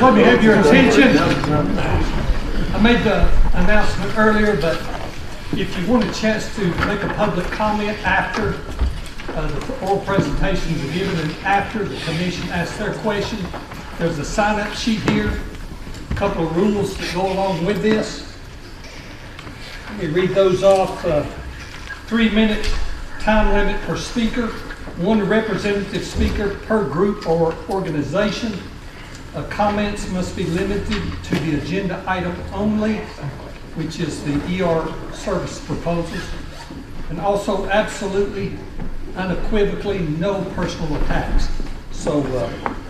Let me have your attention. I made the announcement earlier, but if you want a chance to make a public comment after the oral presentations are given and after the commission asks their question, there's a sign-up sheet here, a couple of rules that go along with this. Let me read those off. 3-minute time limit per speaker, 1 representative speaker per group or organization. Comments must be limited to the agenda item only, which is the ER service proposals, and also absolutely, unequivocally, no personal attacks. So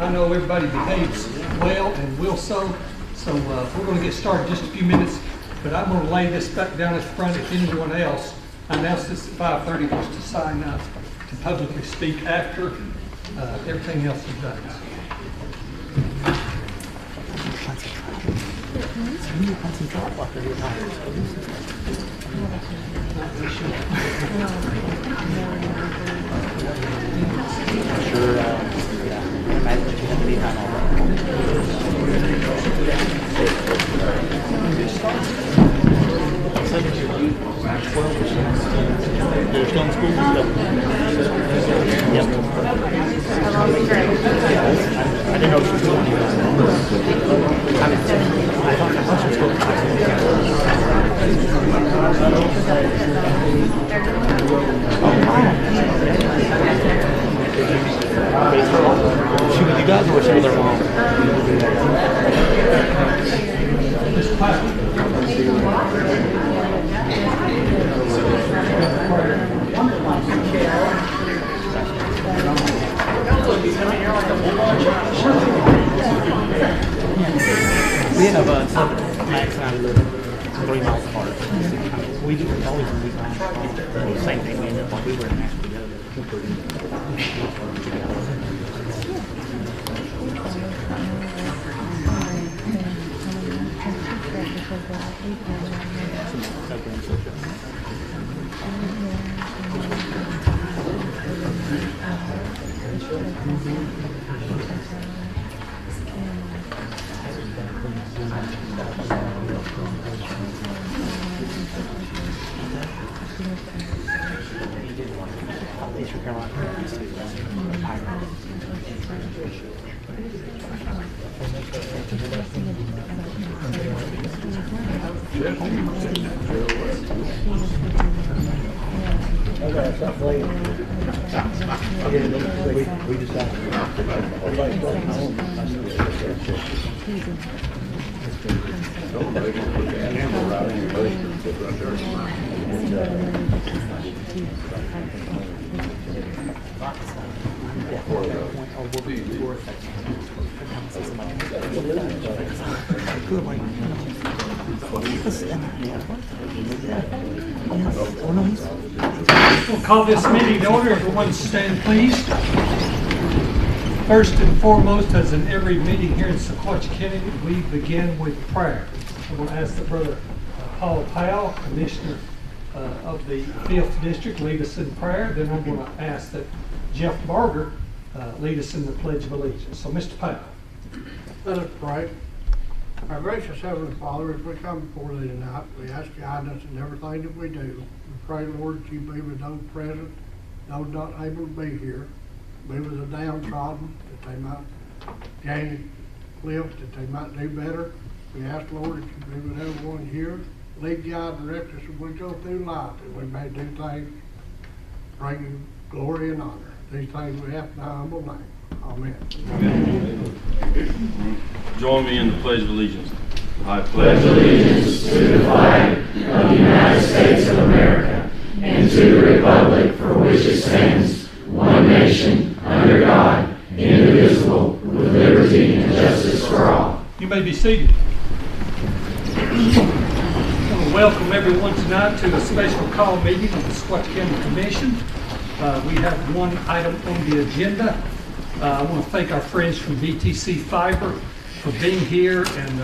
I know everybody behaves well and will so we're going to get started in just a few minutes, but I'm going to lay this back down at the front. If anyone else, I announced this at 5:30, wants to sign up to publicly speak after everything else is done. You guys are with their mom. We have Max and I live 3 miles apart. We do always the same thing. We end up like we were in Nashville together. We decided We'll call this meeting to order. Everyone stand, please. First and foremost, as in every meeting here in Sequatchie County, we begin with prayer. I'm going to ask the brother Paul Powell, Commissioner of the 5th District, lead us in prayer. Then I'm going to ask that Jeff Barger lead us in the Pledge of Allegiance. So, Mr. Powell. Let us pray. Our gracious Heavenly Father, as we come before Thee tonight, we ask guidance in everything that we do. We pray, Lord, that You be with those present, those not able to be here. Be with the downtrodden, that they might gain lift, that they might do better. We ask, Lord, that You be with everyone here. Lead, guide, and direct us as we go through life, that we may do things, bring You glory and honor. These things we have in Thy humble name. Amen. Amen. Join me in the Pledge of Allegiance. I pledge allegiance to the flag of the United States of America and to the republic for which it stands, one nation, under God, indivisible, with liberty and justice for all. You may be seated. I want to welcome everyone tonight to a special call meeting of the Sequatchie County Commission. We have one item on the agenda. I want to thank our friends from BTC Fiber for being here and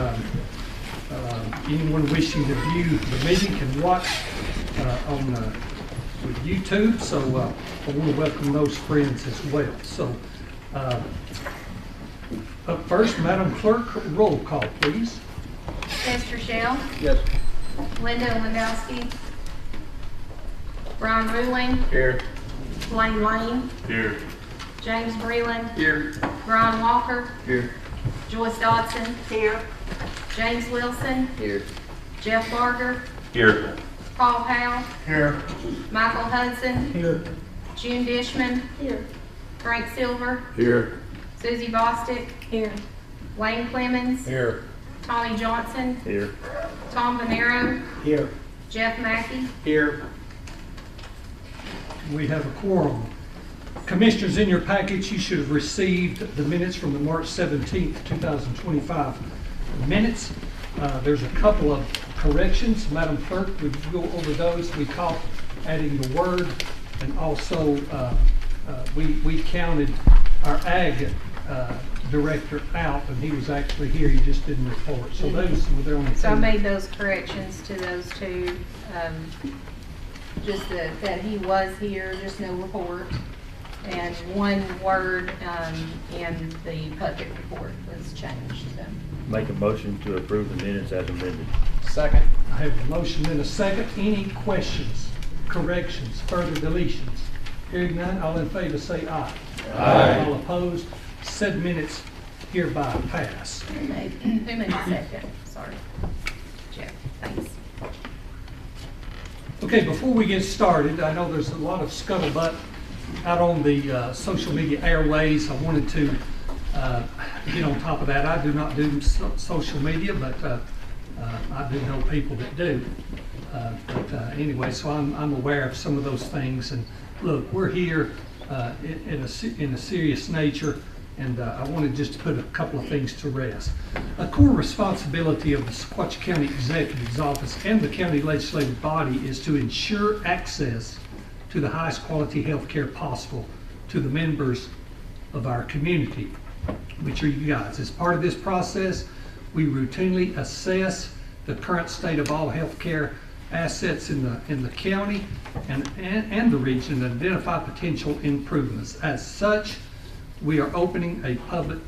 Anyone wishing to view the meeting can watch on with YouTube, so I want to welcome those friends as well. So, up first, Madam Clerk, roll call, please. Mr. Shell? Yes. Linda Lewandowski? Brian Ruling? Here. Blaine Lane? Here. James Breland? Here. Brian Walker? Here. Joyce Dodson? Here. James Wilson? Here. Jeff Barger? Here. Paul Howell? Here. Michael Hudson? Here. June Dishman? Here. Frank Silver? Here. Susie Bostick? Here. Wayne Clemens? Here. Tommy Johnson? Here. Tom Venero? Here. Jeff Mackey? Here. We have a quorum. Commissioners, in your package, you should have received the minutes from the March 17th, 2025 minutes. There's a couple of corrections. Madam Clerk, would you go over those? We caught adding the word, and also we counted our ag director out, and he was actually here, he just didn't report. So those were the only So I two. made those corrections to those two, just that he was here, just no report. And one word in the budget report was changed, so. Make a motion to approve the minutes as amended. Second. I have a motion and a second. Any questions, corrections, further deletions? Hearing none, all in favor say aye. Aye. All opposed, said minutes hereby pass. Who made the second? Sorry. Jeff, thanks. Okay, before we get started, I know there's a lot of scuttlebutt out on the social media airways. I wanted to get on top of that. I do not do social media, but I do know people that do. Anyway, so I'm aware of some of those things. And look, we're here in a serious nature, and I wanted just to put a couple of things to rest. A core responsibility of the Sequatchie County Executive's Office and the county legislative body is to ensure access to the highest quality health care possible to the members of our community, which are you guys. As part of this process, we routinely assess the current state of all health care assets in the county and the region and identify potential improvements. As such, we are opening a public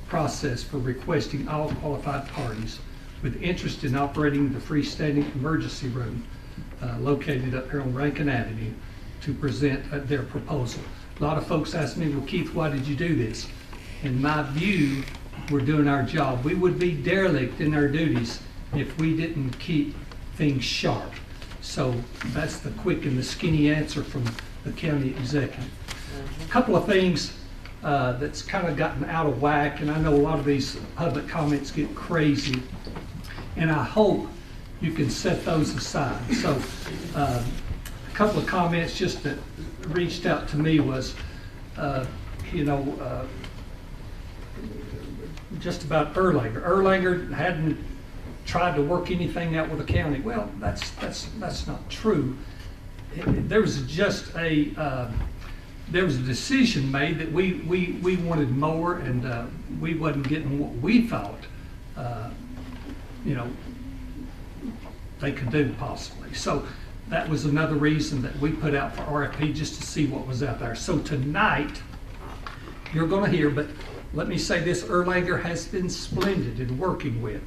process for requesting all qualified parties with interest in operating the freestanding emergency room located up here on Rankin Avenue to present their proposal. A lot of folks ask me, well, Keith, why did you do this? In my view, we're doing our job. We would be derelict in our duties if we didn't keep things sharp. So that's the quick and the skinny answer from the county executive. A couple of things that's kind of gotten out of whack, and I know a lot of these public comments get crazy, and I hope you can set those aside. So a couple of comments just that reached out to me was, just about Erlanger. Erlanger hadn't tried to work anything out with the county. Well, that's not true. There was just a decision made that we wanted more, and we wasn't getting what we thought they could do possibly. So that was another reason that we put out for RFP, just to see what was out there. So tonight you're going to hear, but let me say this: Erlanger has been splendid in working with.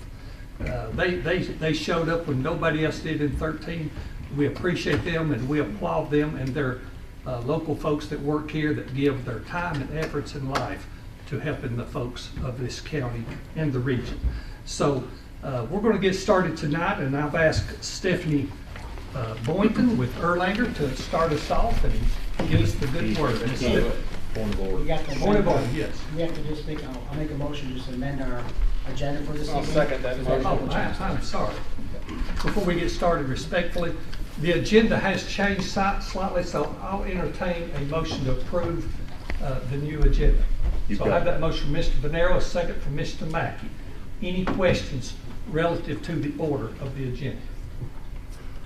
They showed up when nobody else did in 13. We appreciate them and we applaud them, and their local folks that work here that give their time and efforts in life to helping the folks of this county and the region. So we're going to get started tonight, and I've asked Stephanie Boynton with Erlanger to start us off and give us the good word. Point of order. We got to Point of amend order, our- yes. We have to just make, I'll make a motion just to amend our agenda for this evening. second that motion. Oh, I'm sorry. Before we get started, respectfully, the agenda has changed slightly, so I'll entertain a motion to approve the new agenda. So I have that motion from Mr. Venero, a second from Mr. Mackey. Any questions relative to the order of the agenda?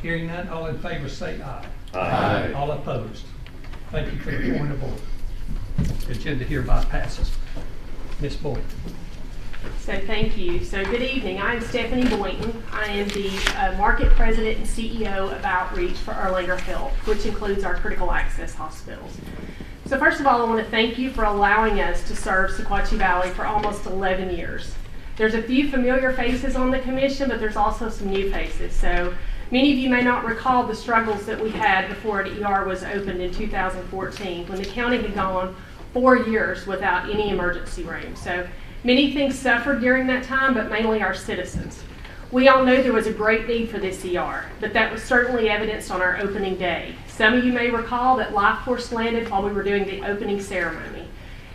Hearing none, all in favor say aye. Aye. All opposed? Thank you for the point of order. Agenda hereby passes. Ms. Boyd. So thank you. So good evening. I'm Stephanie Boynton. I am the Market President and CEO of Outreach for Erlanger Health, which includes our critical access hospitals. So first of all, I want to thank you for allowing us to serve Sequatchie Valley for almost 11 years. There's a few familiar faces on the commission, but there's also some new faces. So many of you may not recall the struggles that we had before an ER was opened in 2014, when the county had gone 4 years without any emergency room. So many things suffered during that time, but mainly our citizens. We all know there was a great need for this ER, but that was certainly evidenced on our opening day. Some of you may recall that life force landed while we were doing the opening ceremony.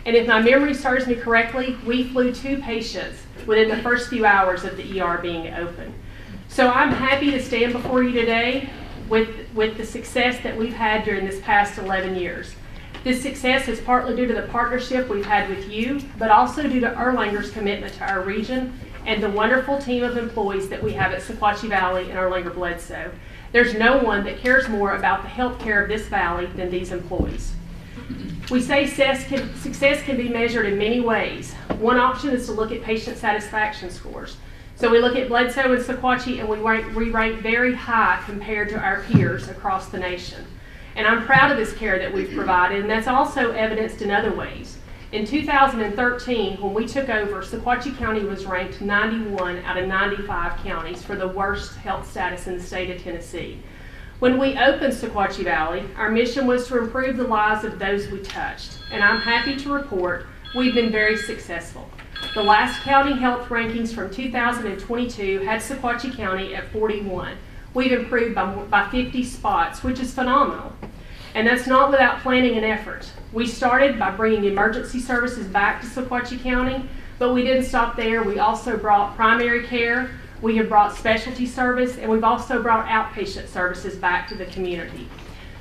And if my memory serves me correctly, we flew 2 patients within the first few hours of the ER being open. So I'm happy to stand before you today with the success that we've had during this past 11 years. This success is partly due to the partnership we've had with you, but also due to Erlanger's commitment to our region and the wonderful team of employees that we have at Sequatchie Valley and Erlanger Bledsoe. There's no one that cares more about the health care of this valley than these employees. We say success can be measured in many ways. One option is to look at patient satisfaction scores. So we look at Bledsoe and Sequatchie, and we rank very high compared to our peers across the nation. And I'm proud of this care that we've provided, and that's also evidenced in other ways. In 2013, when we took over, Sequatchie County was ranked 91 out of 95 counties for the worst health status in the state of Tennessee. When we opened Sequatchie Valley, our mission was to improve the lives of those we touched, and I'm happy to report we've been very successful. The last county health rankings from 2022 had Sequatchie County at 41. We've improved by 50 spots, which is phenomenal. And that's not without planning and effort. We started by bringing emergency services back to Sequatchie County, but we didn't stop there. We also brought primary care, we have brought specialty service, and we've also brought outpatient services back to the community.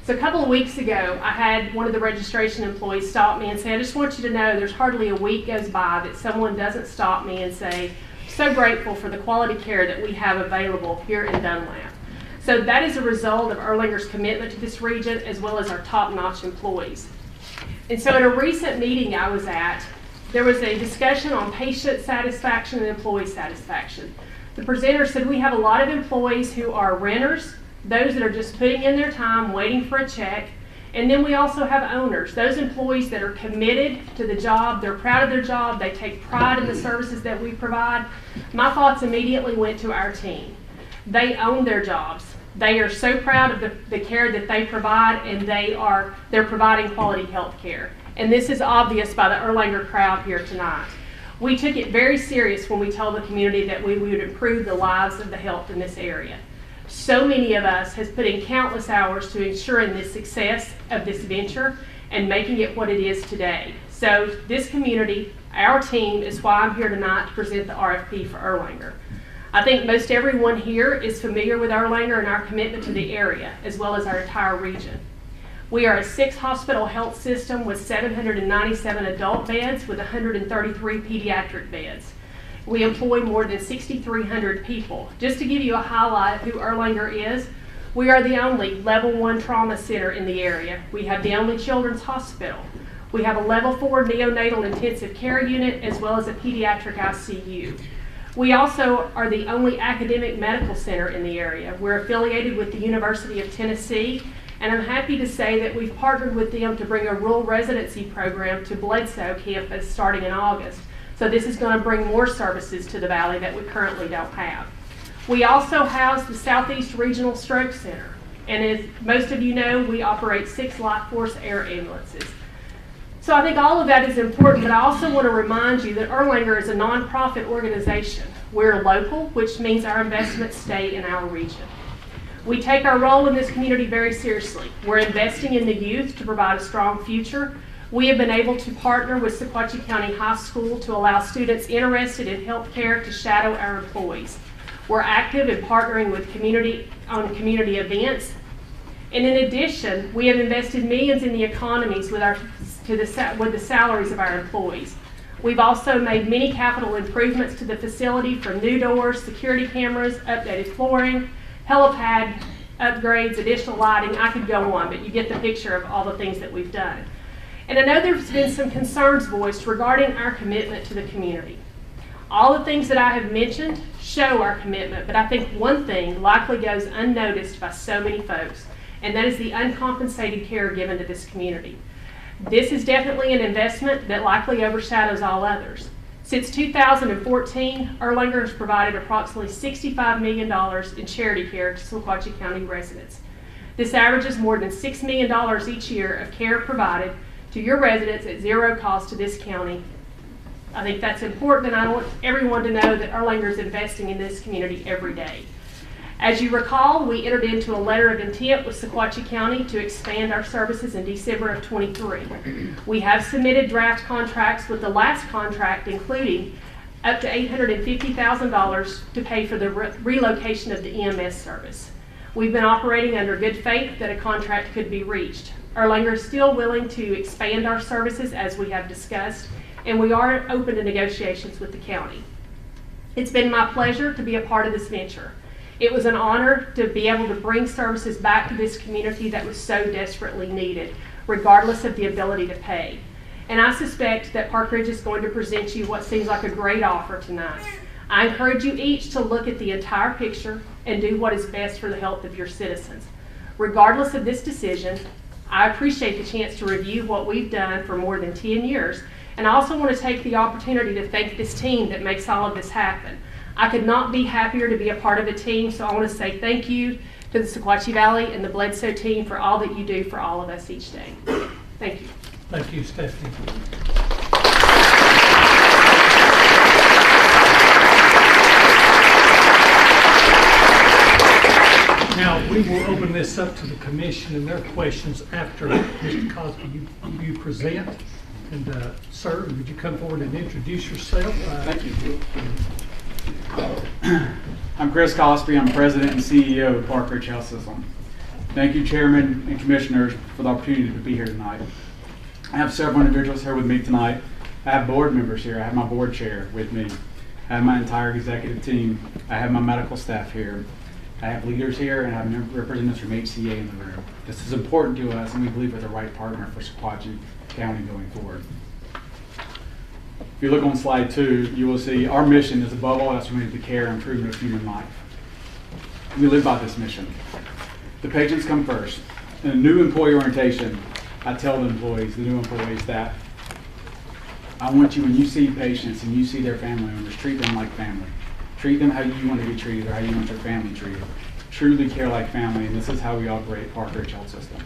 So a couple of weeks ago, I had one of the registration employees stop me and say, I just want you to know there's hardly a week goes by that someone doesn't stop me and say, so grateful for the quality care that we have available here in Dunlap. So that is a result of Erlanger's commitment to this region, as well as our top-notch employees. And so at a recent meeting I was at, there was a discussion on patient satisfaction and employee satisfaction. The presenter said we have a lot of employees who are renters, those that are just putting in their time, waiting for a check, and then we also have owners, those employees that are committed to the job, they're proud of their job, they take pride in the services that we provide. My thoughts immediately went to our team. They own their jobs. They are so proud of the care that they provide, and they're providing quality health care. And this is obvious by the Erlanger crowd here tonight. We took it very serious when we told the community that we would improve the lives of the health in this area. So many of us has put in countless hours to ensuring the success of this venture and making it what it is today. So this community, our team, is why I'm here tonight to present the RFP for Erlanger. I think most everyone here is familiar with Erlanger and our commitment to the area, as well as our entire region. We are a 6-hospital health system with 797 adult beds with 133 pediatric beds. We employ more than 6,300 people. Just to give you a highlight of who Erlanger is, we are the only level 1 trauma center in the area. We have the only children's hospital. We have a level 4 neonatal intensive care unit, as well as a pediatric ICU. We also are the only academic medical center in the area. We're affiliated with the University of Tennessee, and I'm happy to say that we've partnered with them to bring a rural residency program to Bledsoe campus starting in August. So this is going to bring more services to the valley that we currently don't have. We also house the Southeast Regional Stroke Center, and as most of you know, we operate 6 Life Force air ambulances. So I think all of that is important, but I also want to remind you that Erlanger is a nonprofit organization. We're local, which means our investments stay in our region. We take our role in this community very seriously. We're investing in the youth to provide a strong future. We have been able to partner with Sequatchie County High School to allow students interested in healthcare to shadow our employees. We're active in partnering with community events. And in addition, we have invested millions in the economies with the salaries of our employees. We've also made many capital improvements to the facility, from new doors, security cameras, updated flooring, helipad upgrades, additional lighting. I could go on, but you get the picture of all the things that we've done. And I know there's been some concerns voiced regarding our commitment to the community. All the things that I have mentioned show our commitment, but I think one thing likely goes unnoticed by so many folks, and that is the uncompensated care given to this community. This is definitely an investment that likely overshadows all others. Since 2014, Erlanger has provided approximately $65 million in charity care to Sequatchie County residents. This averages more than $6 million each year of care provided to your residents at zero cost to this county. I think that's important, and I want everyone to know that Erlanger is investing in this community every day. As you recall, we entered into a letter of intent with Sequatchie County to expand our services in December of 23. We have submitted draft contracts, with the last contract including up to $850,000 to pay for the relocation of the EMS service. We've been operating under good faith that a contract could be reached. Erlanger is still willing to expand our services as we have discussed, and we are open to negotiations with the county. It's been my pleasure to be a part of this venture. It was an honor to be able to bring services back to this community that was so desperately needed, regardless of the ability to pay. And I suspect that Parkridge is going to present you what seems like a great offer tonight. I encourage you each to look at the entire picture and do what is best for the health of your citizens. Regardless of this decision, I appreciate the chance to review what we've done for more than 10 years, and I also want to take the opportunity to thank this team that makes all of this happen. I could not be happier to be a part of a team, so I want to say thank you to the Sequatchie Valley and the Bledsoe team for all that you do for all of us each day. Thank you. Thank you, Stephanie. Now, we will open this up to the commission and their questions after Mr. Cosby, you present. And sir, would you come forward and introduce yourself? Thank you. I'm Chris Cosby. I'm President and CEO of Parkridge Health System. Thank you, Chairman and Commissioners, for the opportunity to be here tonight. I have several individuals here with me tonight. I have board members here. I have my board chair with me. I have my entire executive team. I have my medical staff here. I have leaders here, and I have representatives from HCA in the room. This is important to us, and we believe we're the right partner for Sequatchie County going forward. If you look on slide 2, you will see our mission is above all else committed to care and improvement of human life. We live by this mission. The patients come first. In a new employee orientation, I tell the new employees that I want you, when you see patients and you see their family members, treat them like family. Treat them how you want to be treated or how you want your family treated. Truly care like family, and this is how we operate Parkridge Health System.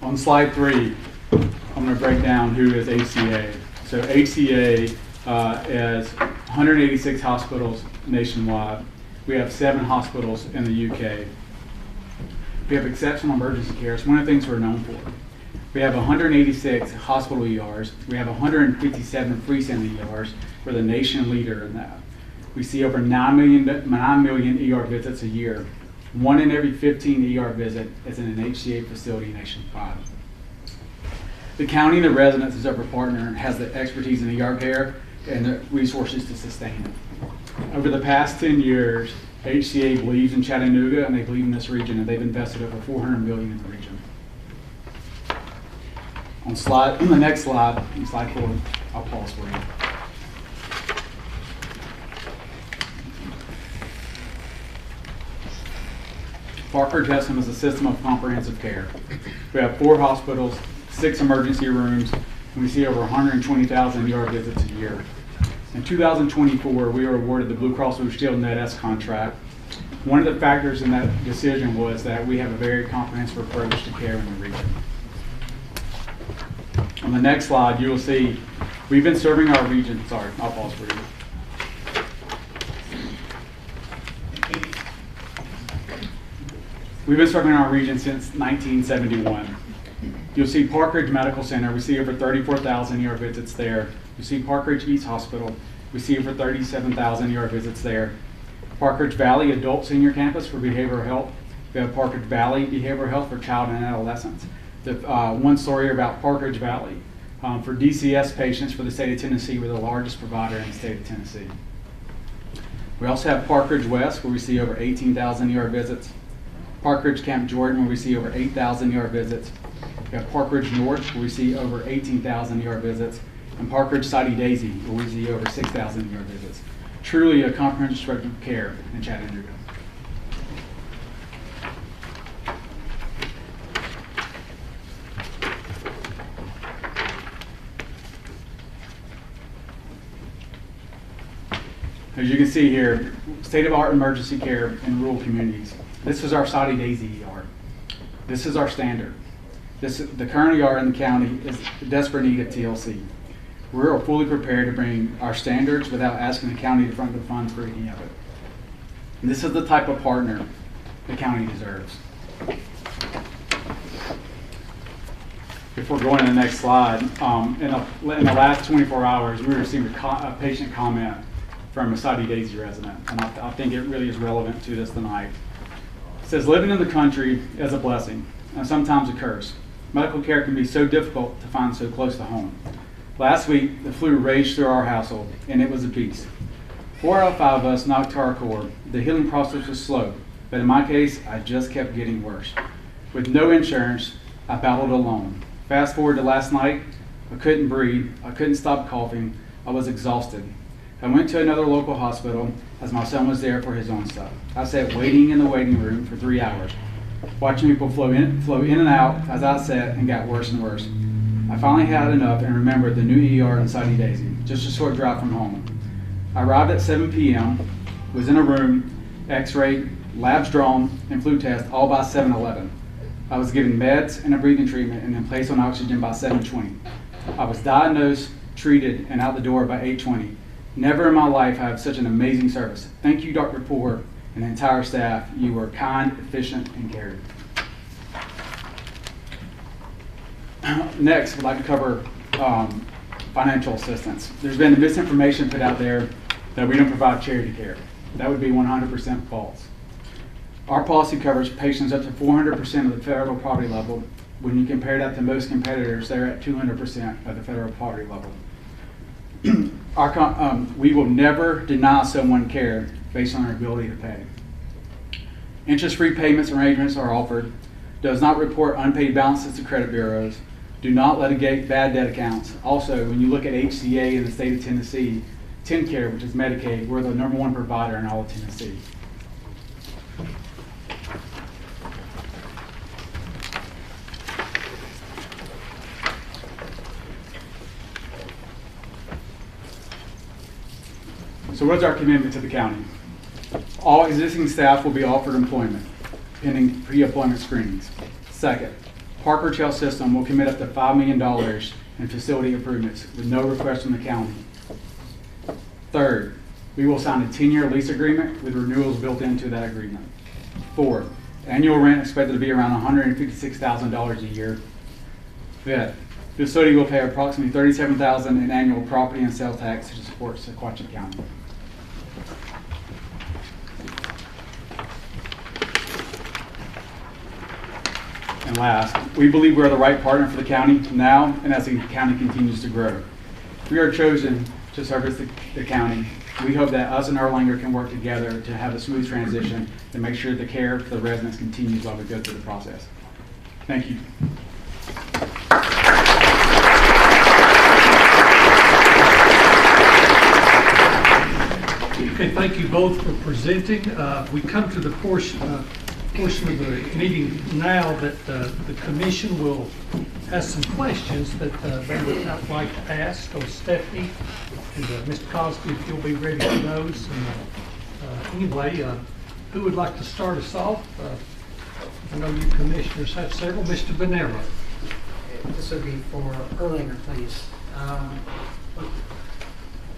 On slide 3, I'm going to break down who is HCA. So HCA is 186 hospitals nationwide. We have 7 hospitals in the UK. We have exceptional emergency care. It's one of the things we're known for. We have 186 hospital ERs. We have 157 freestanding ERs. We're the nation leader in that. We see over 9 million ER visits a year. 1 in every 15 ER visit is in an HCA facility nationwide. The county and the residents as our partner has the expertise in ER care and the resources to sustain it. Over the past 10 years, HCA believes in Chattanooga and they believe in this region, and they've invested over $400 million in the region. On the next slide, on slide 4, I'll pause for you. Parkridge Health System is a system of comprehensive care. We have 4 hospitals, 6 emergency rooms, and we see over 120,000 ER visits a year. In 2024, we were awarded the Blue Cross Blue Shield NetS contract. One of the factors in that decision was that we have a very comprehensive approach to care in the region. On the next slide, you will see we've been serving our region. Sorry, I'll pause for you. We've been serving our region since 1971. You'll see Parkridge Medical Center. We see over 34,000 ER visits there. You see Parkridge East Hospital. We see over 37,000 ER visits there. Parkridge Valley Adult Senior Campus for behavioral health. We have Parkridge Valley Behavioral Health for child and adolescents. The one story about Parkridge Valley. For DCS patients for the state of Tennessee, we're the largest provider in the state of Tennessee. We also have Parkridge West, where we see over 18,000 ER visits. Parkridge Camp Jordan, where we see over 8,000 ER visits. We have Parkridge North, where we see over 18,000 ER visits. and Parkridge Soddy Daisy, where we see over 6,000 ER visits. Truly a comprehensive care in Chattanooga. As you can see here, state-of-the-art emergency care in rural communities. This is our Soddy Daisy ER. This is our standard. The current ER in the county is in desperate need of TLC. We are fully prepared to bring our standards without asking the county to front the funds for any of it. And this is the type of partner the county deserves. Before going to the next slide, in the last 24 hours, we received a patient comment from a Soddy Daisy resident, and I think it really is relevant to this tonight. It says, living in the country is a blessing, and sometimes a curse. Medical care can be so difficult to find so close to home. Last week, the flu raged through our household, and it was a beast. 4 out of 5 of us knocked to our core. The healing process was slow, but in my case, I just kept getting worse. With no insurance, I battled alone. Fast forward to last night, I couldn't breathe, I couldn't stop coughing, I was exhausted. I went to another local hospital as my son was there for his own stuff. I sat waiting in the waiting room for 3 hours, watching people flow in and out as I sat and got worse and worse. I finally had enough and remembered the new ER in Soddy Daisy, just a short drive from home. I arrived at 7 p.m., was in a room, x-ray, labs drawn, and flu test all by 7:11. I was given meds and a breathing treatment and then placed on oxygen by 7:20. I was diagnosed, treated, and out the door by 8:20. Never in my life have I had such an amazing service. Thank you, Dr. Poore, and the entire staff. You were kind, efficient, and caring. Next, we'd like to cover financial assistance. There's been misinformation put out there that we don't provide charity care. That would be 100% false. Our policy covers patients up to 400% of the federal poverty level. When you compare that to most competitors, they're at 200% of the federal poverty level. We will never deny someone care based on their ability to pay. Interest-free payments arrangements are offered. Does not report unpaid balances to credit bureaus. Do not litigate bad debt accounts. Also, when you look at HCA in the state of Tennessee, TennCare, which is Medicaid, we're the #1 provider in all of Tennessee. So what's our commitment to the county? All existing staff will be offered employment, pending pre-employment screenings. Second, Parkridge Health System will commit up to $5 million in facility improvements with no request from the county. Third, we will sign a 10-year lease agreement with renewals built into that agreement. Fourth, annual rent expected to be around $156,000 a year. Fifth, the facility will pay approximately $37,000 in annual property and sales tax to support Sequatchie County. And last, we believe we are the right partner for the county now and as the county continues to grow. We are chosen to service the county. We hope that us and Erlanger can work together to have a smooth transition and make sure the care for the residents continues while we go through the process. Thank you. Okay, thank you both for presenting. We come to the portion of the meeting now that the commission will have some questions that they would like to ask of Stephanie and Mr. Cosby, if you'll be ready for those. And, anyway, who would like to start us off? I know you commissioners have several. Mr. Bonero. This would be for Erlanger, please.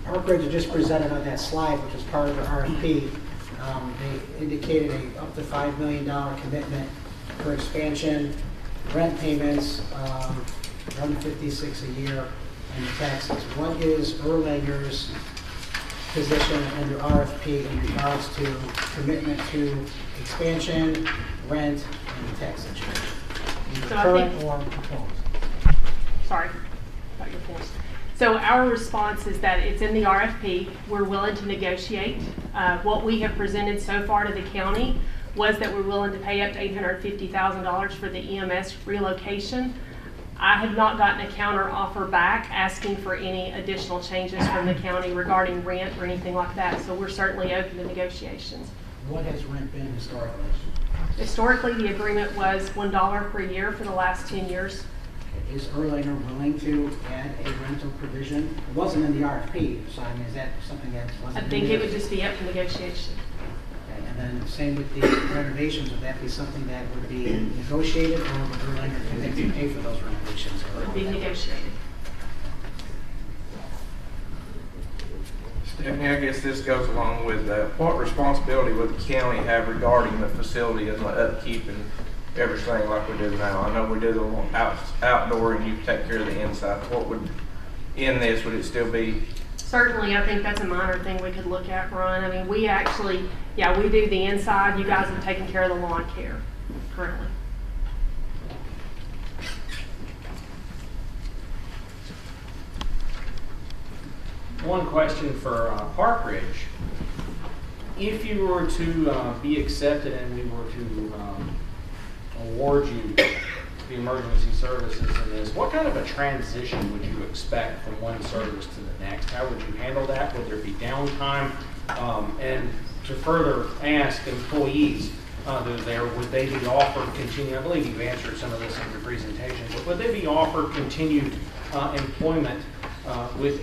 Parkridge just presented on that slide, which is part of the RFP. They indicated a up to $5 million commitment for expansion, rent payments, $156 a year, and taxes. What is Erlanger's position under RFP in regards to commitment to expansion, rent, and taxation? So Current or proposed? Sorry, about your points. So our response is that it's in the RFP. We're willing to negotiate. What we have presented so far to the county was that we're willing to pay up to $850,000 for the EMS relocation. I have not gotten a counter offer back asking for any additional changes from the county regarding rent or anything like that, so we're certainly open to negotiations. What has rent been historically? Historically, the agreement was $1 per year for the last 10 years. Is Erlanger willing to add a rental provision? It wasn't in the RFP, so I mean, is that something that I wasn't? think it would just be up to negotiation. Okay, and then same with the renovations, would that be something that would be negotiated, or would Erlanger connect to pay for those renovations? It would be negotiated. Stephanie, I guess this goes along with what responsibility would the county have regarding the facility and the upkeep and everything like we do now? I know we do the outdoor and you take care of the inside. What would, in this, would it still be? Certainly, I think that's a minor thing we could look at, Ron. I mean, we actually, yeah, we do the inside. You guys have taken care of the lawn care currently. One question for Parkridge. If you were to be accepted and we were to award you the emergency services in this, what kind of a transition would you expect from one service to the next? How would you handle that? Would there be downtime? And to further ask employees that are there, would they be offered continued, I believe you've answered some of this in your presentation, but would they be offered continued employment with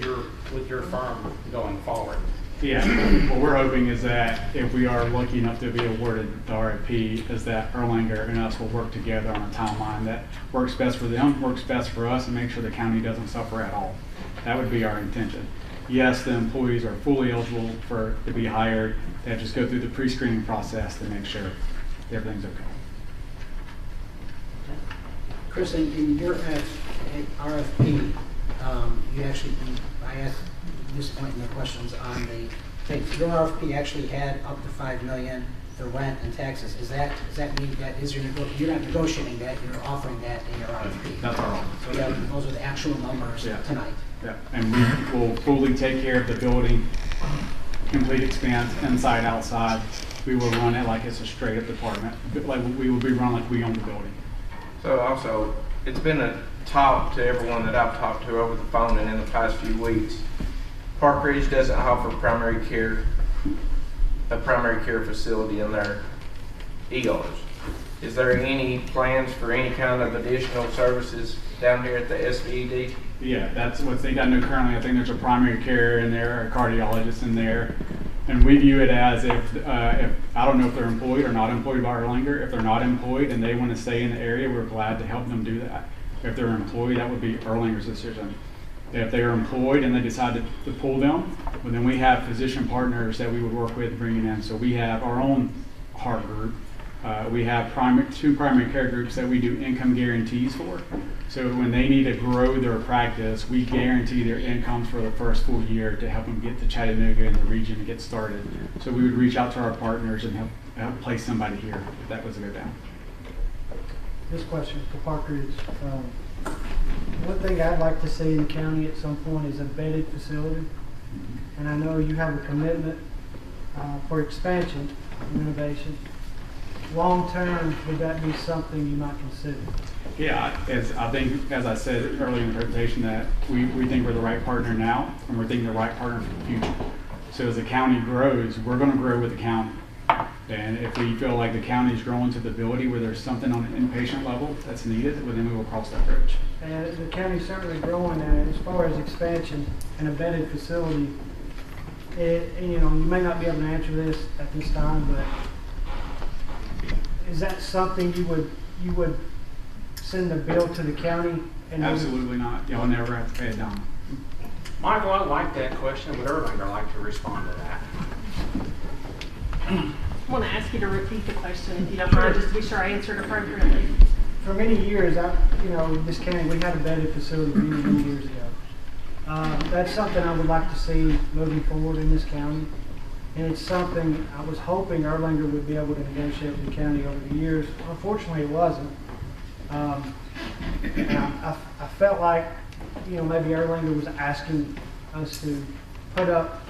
your firm going forward? Yeah, what we're hoping is that if we are lucky enough to be awarded the RFP, is that Erlanger and us will work together on a timeline that works best for them, works best for us, and make sure the county doesn't suffer at all. That would be our intention. Yes, the employees are fully eligible to be hired. They just go through the pre-screening process to make sure everything's okay. Chris, in your RFP, I asked at this point in the questions on your RFP actually had up to $5 million for rent and taxes. Does that mean that you're not negotiating that, you're offering that in your RFP? That's our offer. So those are the actual numbers tonight. Yeah, and we will fully take care of the building, complete expanse, inside, outside. We will run it like it's a straight up department. Like we will be run like we own the building. So also, it's been a talk to everyone that I've talked to over the phone and in the past few weeks. Parkridge doesn't offer a primary care facility in their ERs. Is there any plans for any kind of additional services down here at the SVED? Yeah, that's what they got new currently. I think there's a primary care in there, a cardiologist in there. And we view it as if I don't know if they're employed or not employed by Erlanger. If they're not employed and they want to stay in the area, we're glad to help them do that. If they're employed, that would be Erlanger's decision. If they are employed and they decide to pull them, well, then we have physician partners that we would work with bringing in. So we have our own heart group. We have two primary care groups that we do income guarantees for. So when they need to grow their practice, we guarantee their incomes for the first full year to help them get to Chattanooga and the region to get started. So we would reach out to our partners and help place somebody here if that was to go down. This question for Parkridge. One thing I'd like to see in the county at some point is a bedded facility. And I know you have a commitment for expansion and renovation. Long term, would that be something you might consider? Yeah, I think, as I said earlier in the presentation, that we think we're the right partner now, and we're thinking the right partner for the future. So as the county grows, we're going to grow with the county. And if we feel like the county's growing to the ability where there's something on an inpatient level that's needed, well, then we will cross that bridge. And the county's certainly growing, and as far as expansion and a bedded facility, you may not be able to answer this at this time, but is that something you would send the bill to the county? And absolutely not. Y'all never have to pay it down. Michael, I like that question. Would Erlanger like to respond to that? I want to ask you to repeat the question if you don't mind, just to be sure I answered appropriately. For many years, this county, we had a bedded facility many years ago. That's something I would like to see moving forward in this county. And it's something I was hoping Erlanger would be able to negotiate with the county over the years. Unfortunately, it wasn't. And I felt like, maybe Erlanger was asking us to put up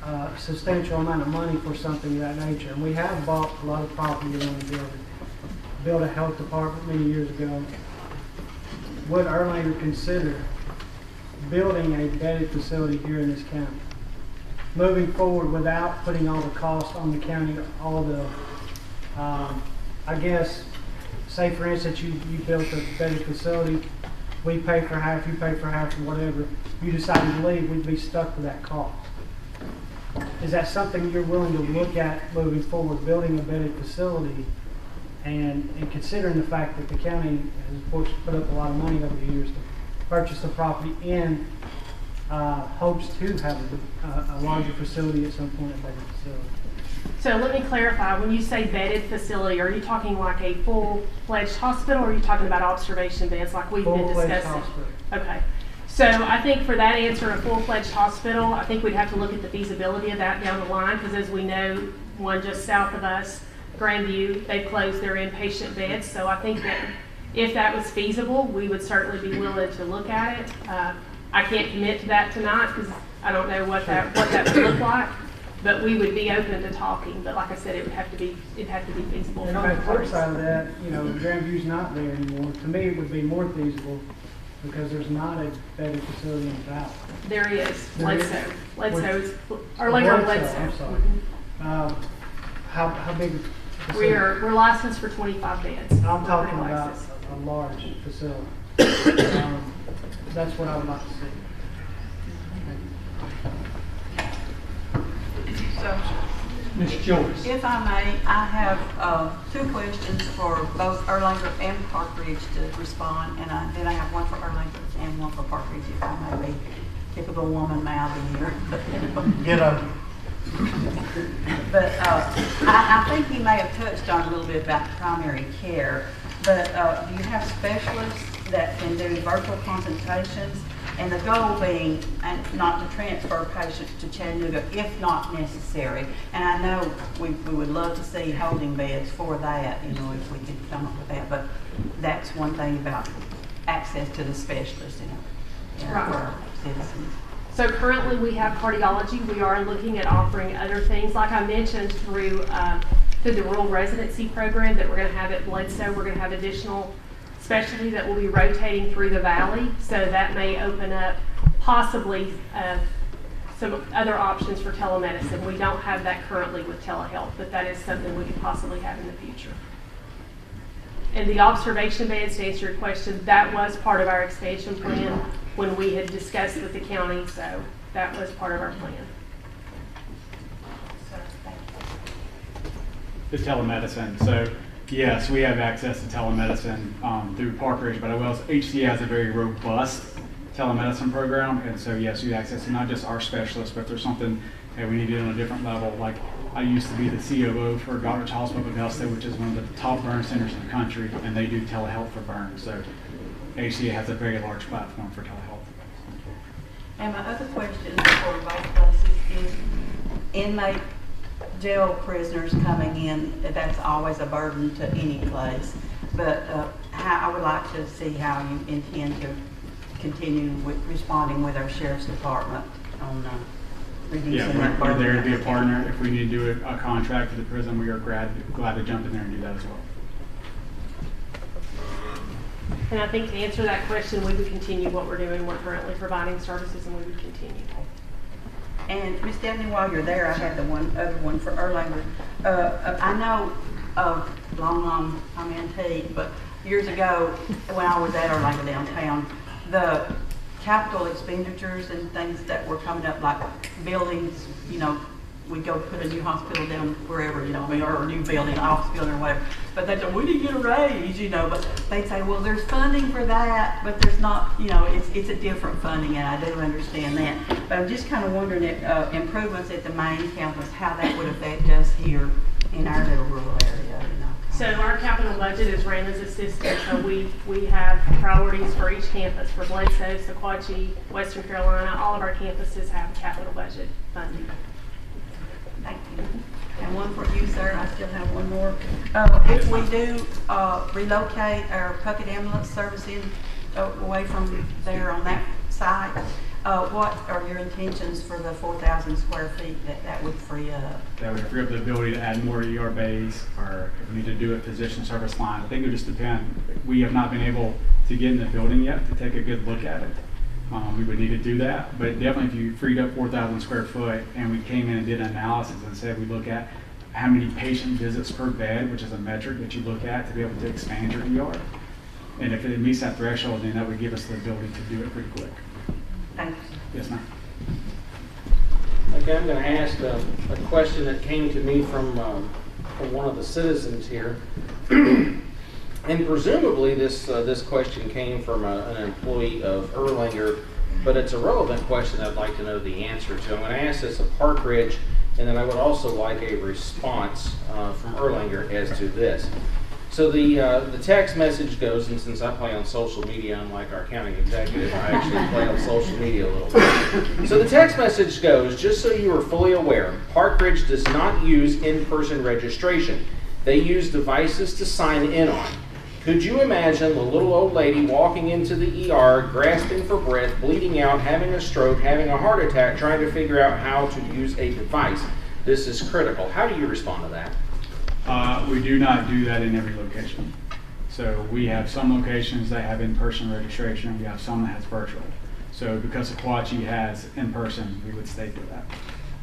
a substantial amount of money for something of that nature. And we have bought a lot of property around the building. Built a health department many years ago. would Erlanger consider building a bedded facility here in this county? Moving forward without putting all the cost on the county, all the, I guess, say for instance, you built a bedded facility, we pay for half, you pay for half, or whatever, you decided to leave, we'd be stuck with that cost. Is that something you're willing to look at moving forward, building a bedded facility, and considering the fact that the county has, of course, put up a lot of money over the years to purchase the property and hopes to have a larger facility at some point, a bedded facility? So let me clarify, when you say bedded facility, are you talking like a full-fledged hospital, or are you talking about observation beds like we've been Full-fledged discussing? hospital. Okay. So I think for that answer, a full-fledged hospital, I think we'd have to look at the feasibility of that down the line, because as we know, one just south of us, Grandview, they've closed their inpatient beds. So I think that if that was feasible, we would certainly be willing to look at it. I can't commit to that tonight because I don't know what that would look like, but we would be open to talking. But like I said, it'd have to be feasible. And on the flip side of that, you know, Grandview's not there anymore. To me, it would be more feasible because there's not a bedded facility in the valley. There is, Bledsoe. Bledsoe's, Erlanger Bledsoe. I'm sorry. How big? We're licensed for 25 beds. I'm talking about a large facility. That's what I would like to see. So, Ms. Joyce. if I may, I have two questions for both Erlanger and Parkridge to respond, and then I have one for Erlanger and one for Parkridge, if I may be typical woman mouthy here. Get up. But I think he may have touched on a little bit about primary care, but do you have specialists that can do virtual consultations? And the goal being not to transfer patients to Chattanooga if not necessary. And I know we would love to see holding beds for that, you know, if we could come up with that. But that's one thing about access to the specialists, you know, for our citizens. So currently we have cardiology. We are looking at offering other things, like I mentioned, through the rural residency program that we're going to have at Bledsoe. We're going to have additional specialty that will be rotating through the valley. So that may open up possibly some other options for telemedicine. We don't have that currently with telehealth, but that is something we could possibly have in the future. And the observation beds, to answer your question, that was part of our expansion plan when we had discussed with the county, so that was part of our plan. The telemedicine. So yes, we have access to telemedicine through Parkridge, but HCA has a very robust telemedicine program, and so yes, you access not just our specialists, but there's something that we need to do on a different level. Like I used to be the COO for Goddard Hospital in Augusta, which is one of the top burn centers in the country, and they do telehealth for burns. So HCA has a very large platform for telehealth. And my other question for both places is inmate jail prisoners coming in. That's always a burden to any place. But I would like to see how you intend to continue with responding with our sheriff's department on reducing that burden. We're there to be a partner. If we need to do a contract with the prison, we are glad to jump in there and do that as well. And I think to answer that question, we would continue what we're doing. We're currently providing services, and we would continue. And Ms. Stephanie, while you're there, I had the other one for Erlanger. I know long I'm antique, but years ago when I was at Erlanger downtown, the capital expenditures and things that were coming up, like buildings, you know, we go put a new hospital down wherever, you know, or a new building, office building or whatever. But they said, we didn't get a raise, you know, but they'd say, well, there's funding for that, but there's not, you know, it's a different funding, and I do understand that. But I'm just kind of wondering if improvements at the main campus, how that would affect us here in our little rural area, you know. So our capital budget is ran as a system. So we have priorities for each campus. For Bledsoe, Sequatchie, Western Carolina, all of our campuses have capital budget funding. Thank you. And one for you, sir. I still have one more. If we do relocate our Puckett ambulance service away from there on that site, what are your intentions for the 4,000 square feet that would free up? That would free up the ability to add more ER bays, or if we need to do a physician service line. I think it would just depend. We have not been able to get in the building yet to take a good look at it. We would need to do that, but definitely if you freed up 4,000 square foot and we came in and did an analysis and said we look at how many patient visits per bed, which is a metric that you look at to be able to expand your ER. And if it meets that threshold, then that would give us the ability to do it pretty quick. Thanks. Yes, ma'am. Okay, I'm going to ask a question that came to me from one of the citizens here. And presumably this question came from an employee of Erlanger, but it's a relevant question I'd like to know the answer to. I'm going to ask this of Parkridge, and then I would also like a response from Erlanger as to this. So the text message goes, and since I play on social media, unlike our county executive, I actually play on social media a little bit. So the text message goes, just so you are fully aware, Parkridge does not use in-person registration. They use devices to sign in on. Could you imagine the little old lady walking into the ER, grasping for breath, bleeding out, having a stroke, having a heart attack, trying to figure out how to use a device? This is critical. How do you respond to that? We do not do that in every location. So we have some locations that have in-person registration. We have some that has virtual. So because Sequatchie has in-person, we would stay with that.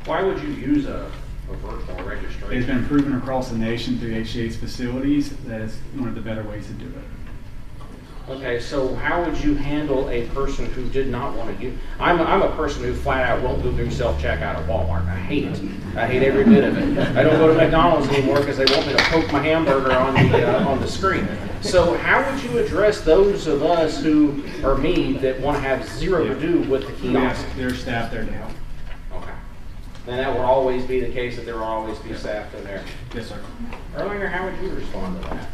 Why would you use a virtual registration? It's been proven across the nation through HCA's facilities that is one of the better ways to do it. Okay, so how would you handle a person who did not want to use? I'm a person who flat out won't go through self-checkout at Walmart. I hate it. I hate every bit of it. I don't go to McDonald's anymore because they want me to poke my hamburger on the screen. So how would you address those of us who, or me, that want to have zero to do with the kiosk? There's staff there to help. Okay. And that will always be the case, that there will always be staff in there. Yes, sir. Erlanger, how would you respond to that?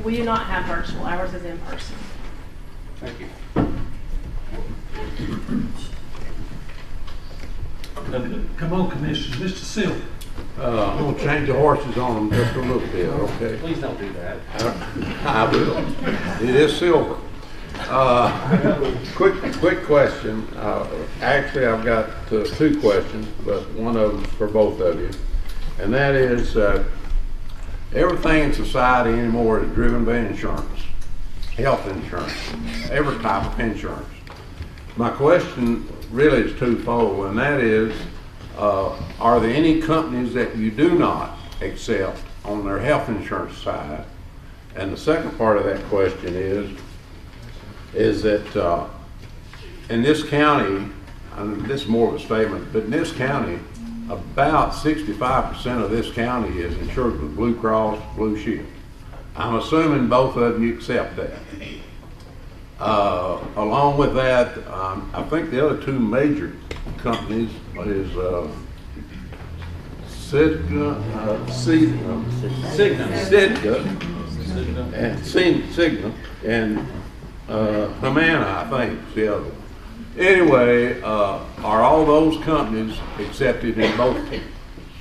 We do not have virtual. Ours is in person. Thank you. Come on, Commissioner. Mr. Silver. I'm going to change the horses on them just a little bit, okay? Please don't do that. I will. It is silver. Quick question. Actually, I've got two questions, but one of them for both of you. And that is, everything in society anymore is driven by insurance, health insurance, every type of insurance. My question really is twofold, and that is, are there any companies that you do not accept on their health insurance side? And the second part of that question is that in this county, and this is more of a statement, but in this county, about 65% of this county is insured with Blue Cross Blue Shield. I'm assuming both of you accept that. Along with that, I think the other two major companies is Cigna and Humana, I think, is the other one. Anyway, are all those companies accepted in both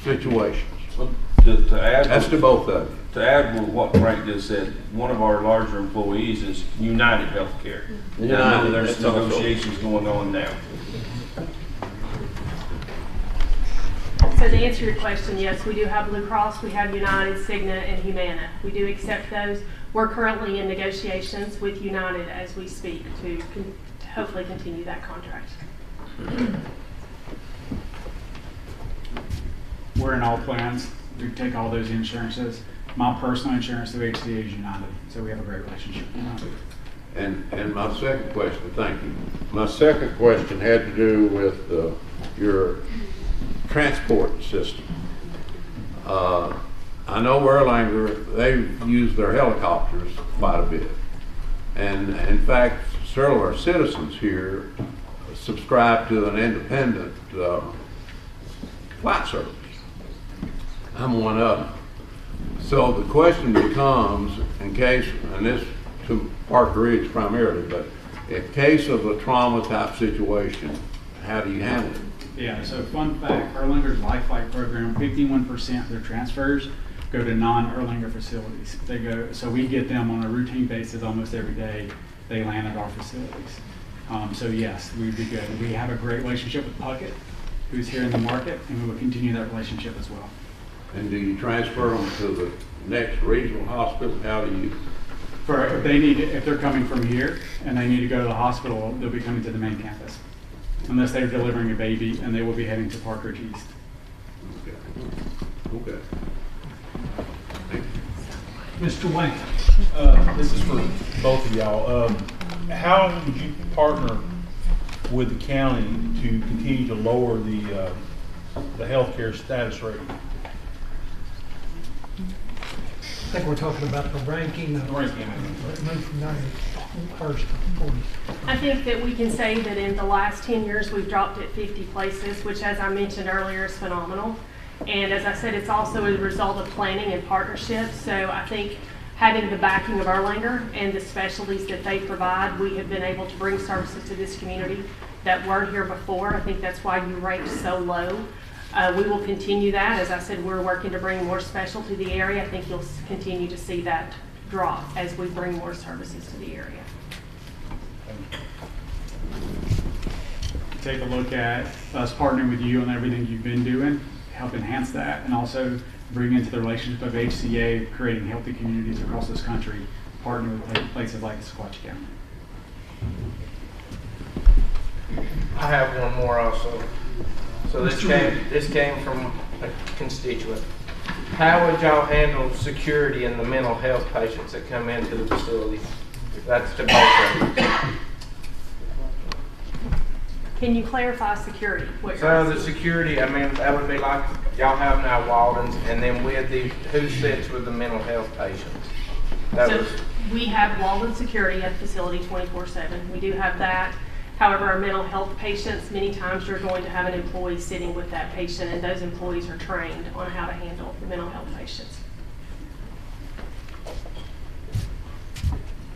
situations? Well, to add, that's to both of you. To add with what Frank just said, one of our larger employees is United Healthcare. And I know there's negotiations going on now. So to answer your question, yes, we do have Blue Cross, we have United, Cigna, and Humana. We do accept those. We're currently in negotiations with United as we speak to hopefully continue that contract. We're in all plans. We take all those insurances. My personal insurance through HCA is United, so we have a great relationship with United. And my second question, thank you. My second question had to do with your transport system. I know Erlanger, they've used their helicopters quite a bit. And in fact, several of our citizens here subscribe to an independent flight service. I'm one of them. So the question becomes, in case, and this to Parkridge primarily, but in case of a trauma type situation, how do you handle it? Yeah, so fun fact, Erlanger's Life Flight program, 51% of their transfers go to non-Erlanger facilities. They go, so we get them on a routine basis almost every day. They land at our facilities. So yes, we'd be good. We have a great relationship with Puckett, who's here in the market, and we will continue that relationship as well. And do you transfer them to the next regional hospital? How do you? if they're coming from here and they need to go to the hospital, they'll be coming to the main campus. Unless they're delivering a baby, and they will be heading to Parkridge East. Okay. Mr. Wayne. This is for both of y'all. How would you partner with the county to continue to lower the healthcare status rate? I think we're talking about the ranking of. Move from 91st to 40. I think that we can say that in the last 10 years, we've dropped it 50 places, which, as I mentioned earlier, is phenomenal. And as I said, it's also a result of planning and partnership. So I think having the backing of Erlanger and the specialties that they provide, we have been able to bring services to this community that weren't here before. I think that's why you ranked so low. We will continue that. As I said, we're working to bring more special to the area. I think you'll continue to see that drop as we bring more services to the area. Take a look at us partnering with you on everything you've been doing, help enhance that, and also bring into the relationship of HCA, creating healthy communities across this country, partner with places like Sequatchie County. I have one more also. So this came from a constituent. How would y'all handle security in the mental health patients that come into the facility? That's to both of you. Can you clarify security? So the security, I mean, that would be like y'all have now Waldens, and then with the who sits with the mental health patients. We have Walden security at the facility 24/7. We do have that. However, our mental health patients, many times you're going to have an employee sitting with that patient, and those employees are trained on how to handle the mental health patients.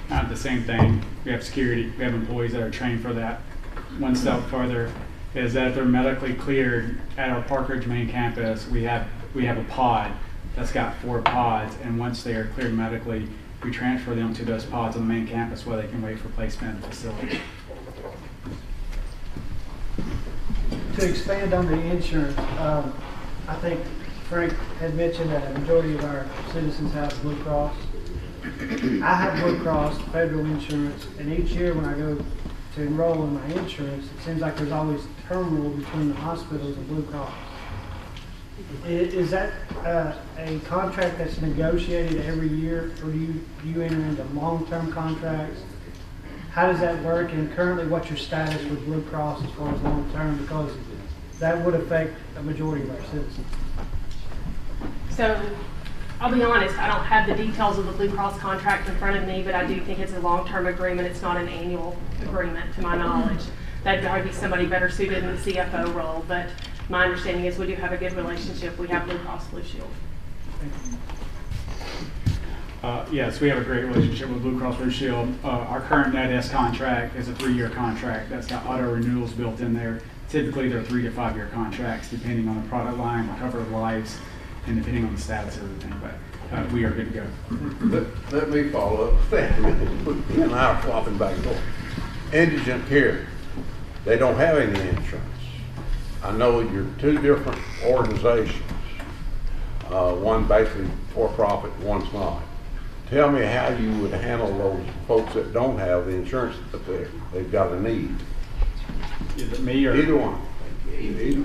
The same thing. We have security. We have employees that are trained for that. One step further is that if they're medically cleared at our Parkridge main campus, we have a pod that's got 4 pods, and once they are cleared medically, we transfer them to those pods on the main campus where they can wait for placement in the facility. To expand on the insurance, I think Frank had mentioned that a majority of our citizens have Blue Cross. I have Blue Cross federal insurance, and each year when I go to enroll in my insurance, it seems like there's always turmoil between the hospitals and Blue Cross. Is that a contract that's negotiated every year, or do you enter into long-term contracts? How does that work, and currently what's your status with Blue Cross as far as long-term, because that would affect a majority of our citizens? So I'll be honest, I don't have the details of the Blue Cross contract in front of me, but I do think it's a long-term agreement. It's not an annual agreement, to my knowledge. That'd probably be somebody better suited in the CFO role, but my understanding is we do have a good relationship. We have Blue Cross Blue Shield. Yes, we have a great relationship with Blue Cross Blue Shield. Our current NetS contract is a 3-year contract that's got auto renewals built in there. Typically, they're 3 to 5 year contracts, depending on the product line, the cover of lives, and depending on the status of everything. But we are good to go. Let me follow up with that. You and I are flopping back and forth. Indigent care, they don't have any insurance. I know you're 2 different organizations. One basically for-profit, one's not. Tell me how you would handle those folks that don't have the insurance that they've got a need. Is it me or? Either one. Either.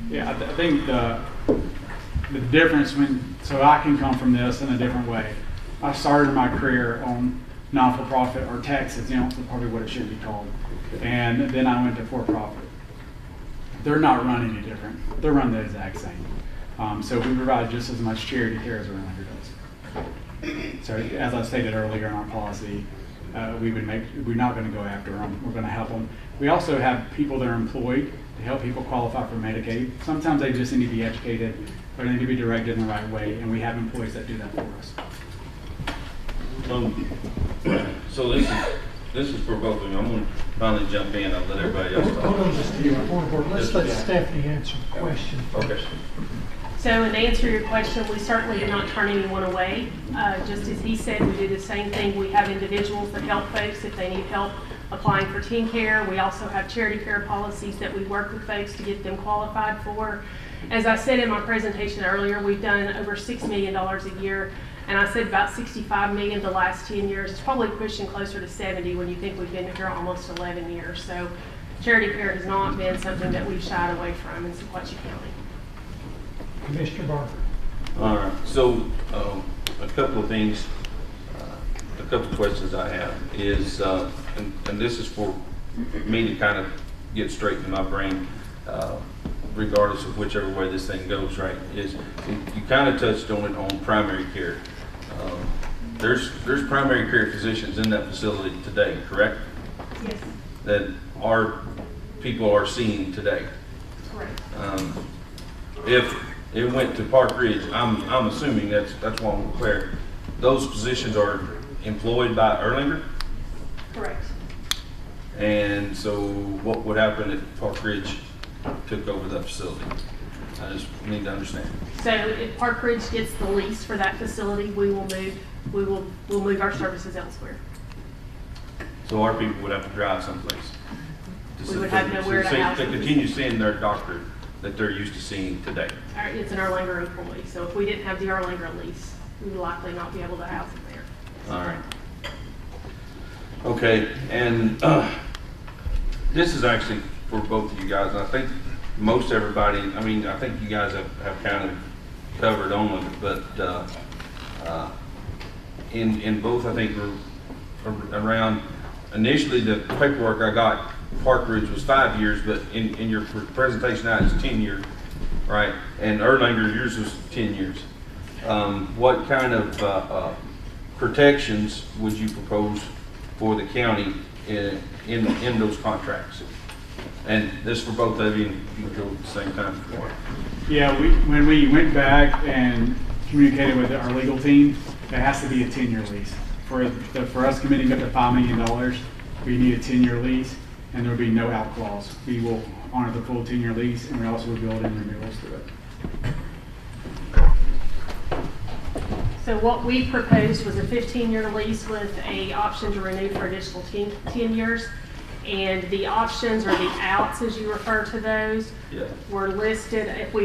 Yeah, I think the difference so I can come from this in a different way. I started my career on non-for-profit or taxes, probably what it should be called. And then I went to for-profit. They're not run any different. They're run the exact same. So we provide just as much charity care as Erlanger does. So as I stated earlier in our policy, we're not going to go after them. We're going to help them. We also have people that are employed to help people qualify for Medicaid. Sometimes they just need to be educated or they need to be directed in the right way, and we have employees that do that for us. So this is for both of you. I'm going to finally jump in. I'll let everybody else talk. Hold on just a minute. Let's let Stephanie answer the question. Okay. So in answer to your question, we certainly do not turn anyone away. Just as he said, we do the same thing. We have individuals that help folks if they need help applying for teen care. We also have charity care policies that we work with folks to get them qualified for. As I said in my presentation earlier, we've done over $6 million a year, and I said about $65 million the last 10 years. It's probably pushing closer to 70 when you think we've been here almost 11 years. So charity care has not been something that we've shied away from in Sequatchie County. Commissioner Barker. All right, so a couple of things, a couple of questions I have is, and this is for me to kind of get straight in my brain, regardless of whichever way this thing goes, right, is you kind of touched on it on primary care. There's primary care physicians in that facility today, correct? Yes. That our people are seeing today. Correct. If it went to Parkridge, I'm assuming that's why I'm clear. Those physicians are employed by Erlanger? Correct. And so what would happen if Parkridge took over that facility? I just need to understand. So if Parkridge gets the lease for that facility, we'll move our services elsewhere. So our people would have to drive someplace. We would have nowhere to house to them. continue seeing their doctor that they're used to seeing today. It's an Erlanger employee, so if we didn't have the Erlanger lease, we would likely not be able to house them there. All right. Okay, and this is actually for both of you guys. And I think most everybody, I mean, I think you guys have kind of covered on it, but in both, I think we're around, initially the paperwork I got, Parkridge was 5 years, but in your presentation now it's 10 years, right? And Erlanger, yours was 10 years. What kind of protections would you propose for the county in those contracts? And this for both of you, and you can go at the same time if you want. Yeah, when we went back and communicated with our legal team, it has to be a 10-year lease. For us committing up to $5 million, we need a 10-year lease, and there will be no out clause. We will honor the full 10-year lease, and we also will build in renewals to it. So what we proposed was a 15-year lease with a option to renew for additional 10 years. And the options, or the outs as you refer to those, were listed. If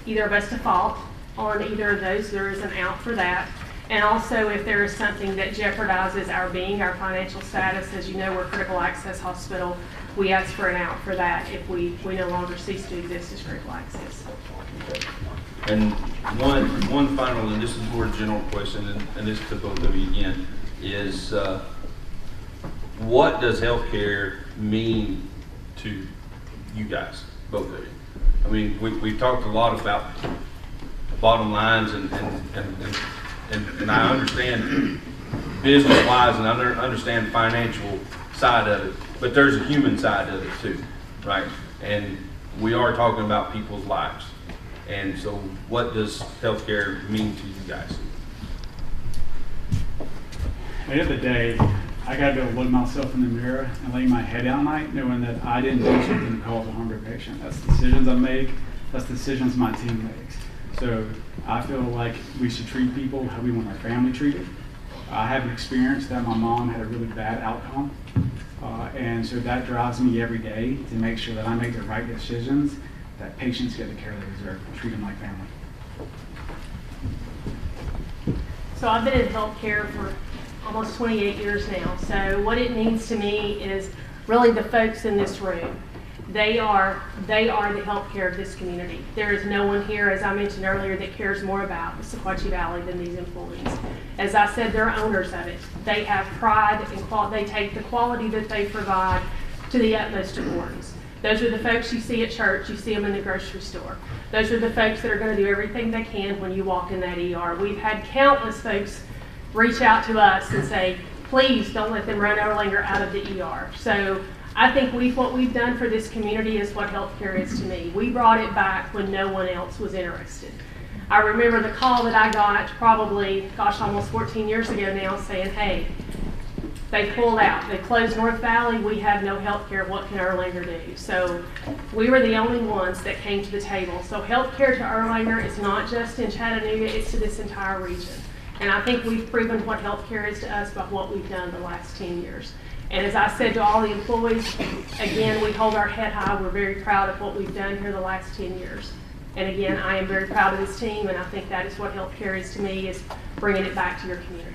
either of us default on either of those, there is an out for that. And also if there is something that jeopardizes our financial status, as you know, we're a critical access hospital, we ask for an out for that if we no longer cease to exist as critical access. And one final, and this is more a general question, and this to both of you again, is what does healthcare mean to you guys, both of you? I mean, we've talked a lot about bottom lines, and I understand business-wise, and I understand financial side of it, but there's a human side of it too, right? And we are talking about people's lives. And so what does healthcare mean to you guys? At the end of the day, I got to be able to look myself in the mirror and lay my head down at night knowing that I didn't do something to cause harm to a patient. That's decisions I make. That's decisions my team makes. So I feel like we should treat people how we want our family treated. I have experienced that my mom had a really bad outcome. And so that drives me every day to make sure that I make the right decisions, that patients get the care they deserve, and treat them like family. So I've been in healthcare for almost 28 years now. So what it means to me is really the folks in this room. They are the healthcare of this community. There is no one here, as I mentioned earlier, that cares more about the Sequatchie Valley than these employees. As I said, they're owners of it. They have pride and they take the quality that they provide to the utmost importance. Those are the folks you see at church, you see them in the grocery store. Those are the folks that are going to do everything they can when you walk in that ER. We've had countless folks reach out to us and say, please don't let them run Erlanger out of the ER. So I think what we've done for this community is what healthcare is to me. We brought it back when no one else was interested. I remember the call that I got probably, almost 14 years ago now, saying, hey, they pulled out. They closed North Valley. We have no healthcare. What can Erlanger do? So we were the only ones that came to the table. So healthcare to Erlanger is not just in Chattanooga, it's to this entire region. And I think we've proven what healthcare is to us by what we've done the last 10 years. And as I said to all the employees, again, we hold our head high. We're very proud of what we've done here the last 10 years. And again, I am very proud of this team, and I think that is what healthcare is to me, is bringing it back to your community.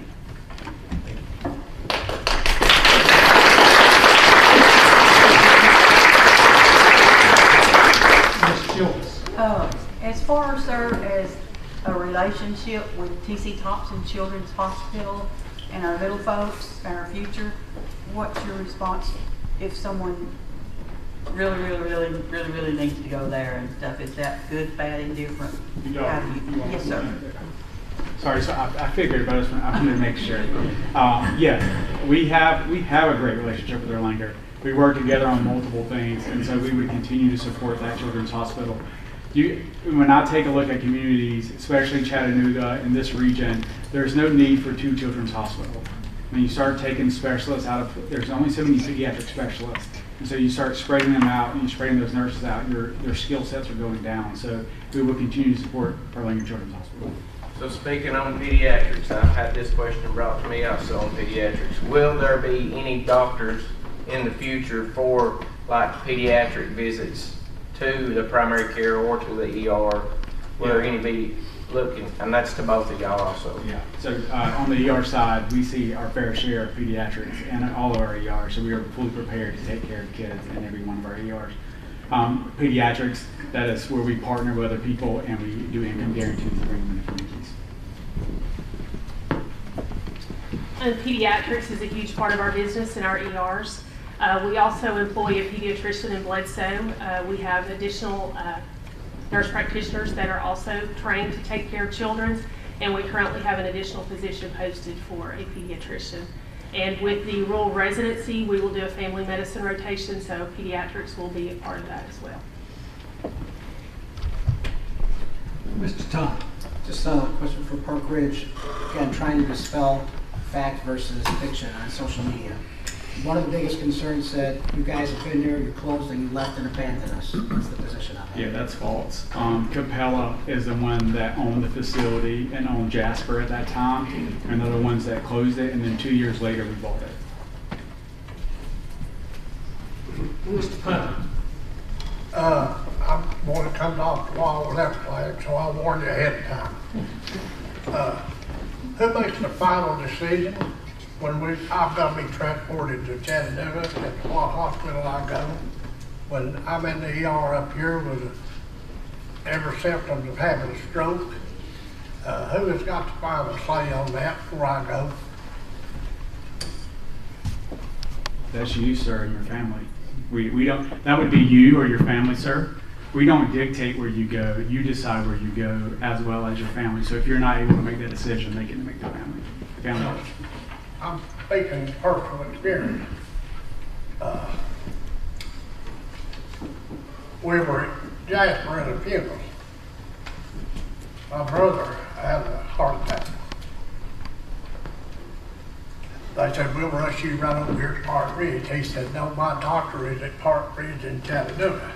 As far, sir, as a relationship with T.C. Thompson Children's Hospital and our little folks and our future, what's your response if someone really needs to go there and stuff? Is that good, bad, indifferent? How do you? Yes, sir. Sorry, so I figured, but I wanted to make sure. Yes, we have a great relationship with Erlanger. We work together on multiple things, and so we would continue to support that children's hospital. When I take a look at communities, especially Chattanooga in this region, there's no need for 2 children's hospitals. When you start taking specialists out of, there's only so many pediatric specialists. And so you start spreading them out, and you spreading those nurses out, their skill sets are going down. So we will continue to support Erlanger Children's Hospital. So speaking on pediatrics, I've had this question brought to me also on pediatrics. Will there be any doctors in the future for like pediatric visits to the primary care or to the ER? Will there any be looking? And that's to both of y'all also. Yeah. So on the ER side, we see our fair share of pediatrics and all of our ERs. So we are fully prepared to take care of kids in every one of our ERs. Pediatrics, that is where we partner with other people and we do income guarantees to bring them into communities. And pediatrics is a huge part of our business in our ERs. We also employ a pediatrician in Bledsoe. We have additional nurse practitioners that are also trained to take care of children, and we currently have an additional position posted for a pediatrician. And with the rural residency, we will do a family medicine rotation, so pediatrics will be a part of that as well. Mr. Tom. Just a question for Parkridge. Again, trying to dispel fact versus fiction on social media. One of the biggest concerns that you guys have been here, you're closed, and you left and abandoned us. That's the position I'm in. Yeah, that's false. Capella is the one that owned the facility and owned Jasper at that time, and they're the ones that closed it, and then 2 years later we bought it. Mr. Punter. I'm going to come off the wall with that flag, so I'll warn you ahead of time. Who makes the final decision when I've got to be transported to Chattanooga, and what hospital I go? When I'm in the ER up here with every symptom of having a stroke, who has got the final say on that before I go? That's you, sir, and your family. We don't. That would be you or your family, sir. We don't dictate where you go. You decide where you go, as well as your family. So if you're not able to make that decision, they can make the family. I'm speaking personal experience. We were at Jasper at a funeral. My brother had a heart attack. They said, we'll rush you right over here to Parkridge. He said, no, my doctor is at Parkridge in Chattanooga.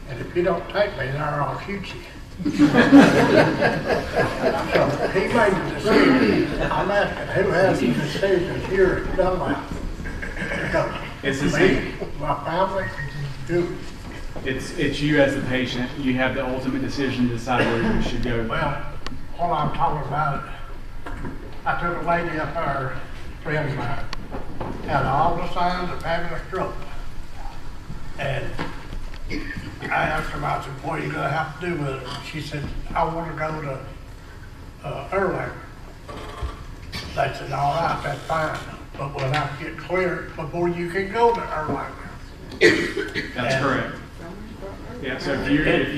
And if you don't take me there, I'll shoot you. So he made the decision. I'm asking, who has the decision here at Dunlap? It's me, my family, who? It's you as the patient. You have the ultimate decision to decide where you should go. Well, all I'm talking about, I took a lady up there, friend of mine, had all the signs of having a stroke. And I asked her, I said, what are you going to have to do with it? She said, I want to go to Erlanger. They said, all right, that's fine, but we'll have to get cleared before you can go to Erlanger. That's correct. Yeah, so if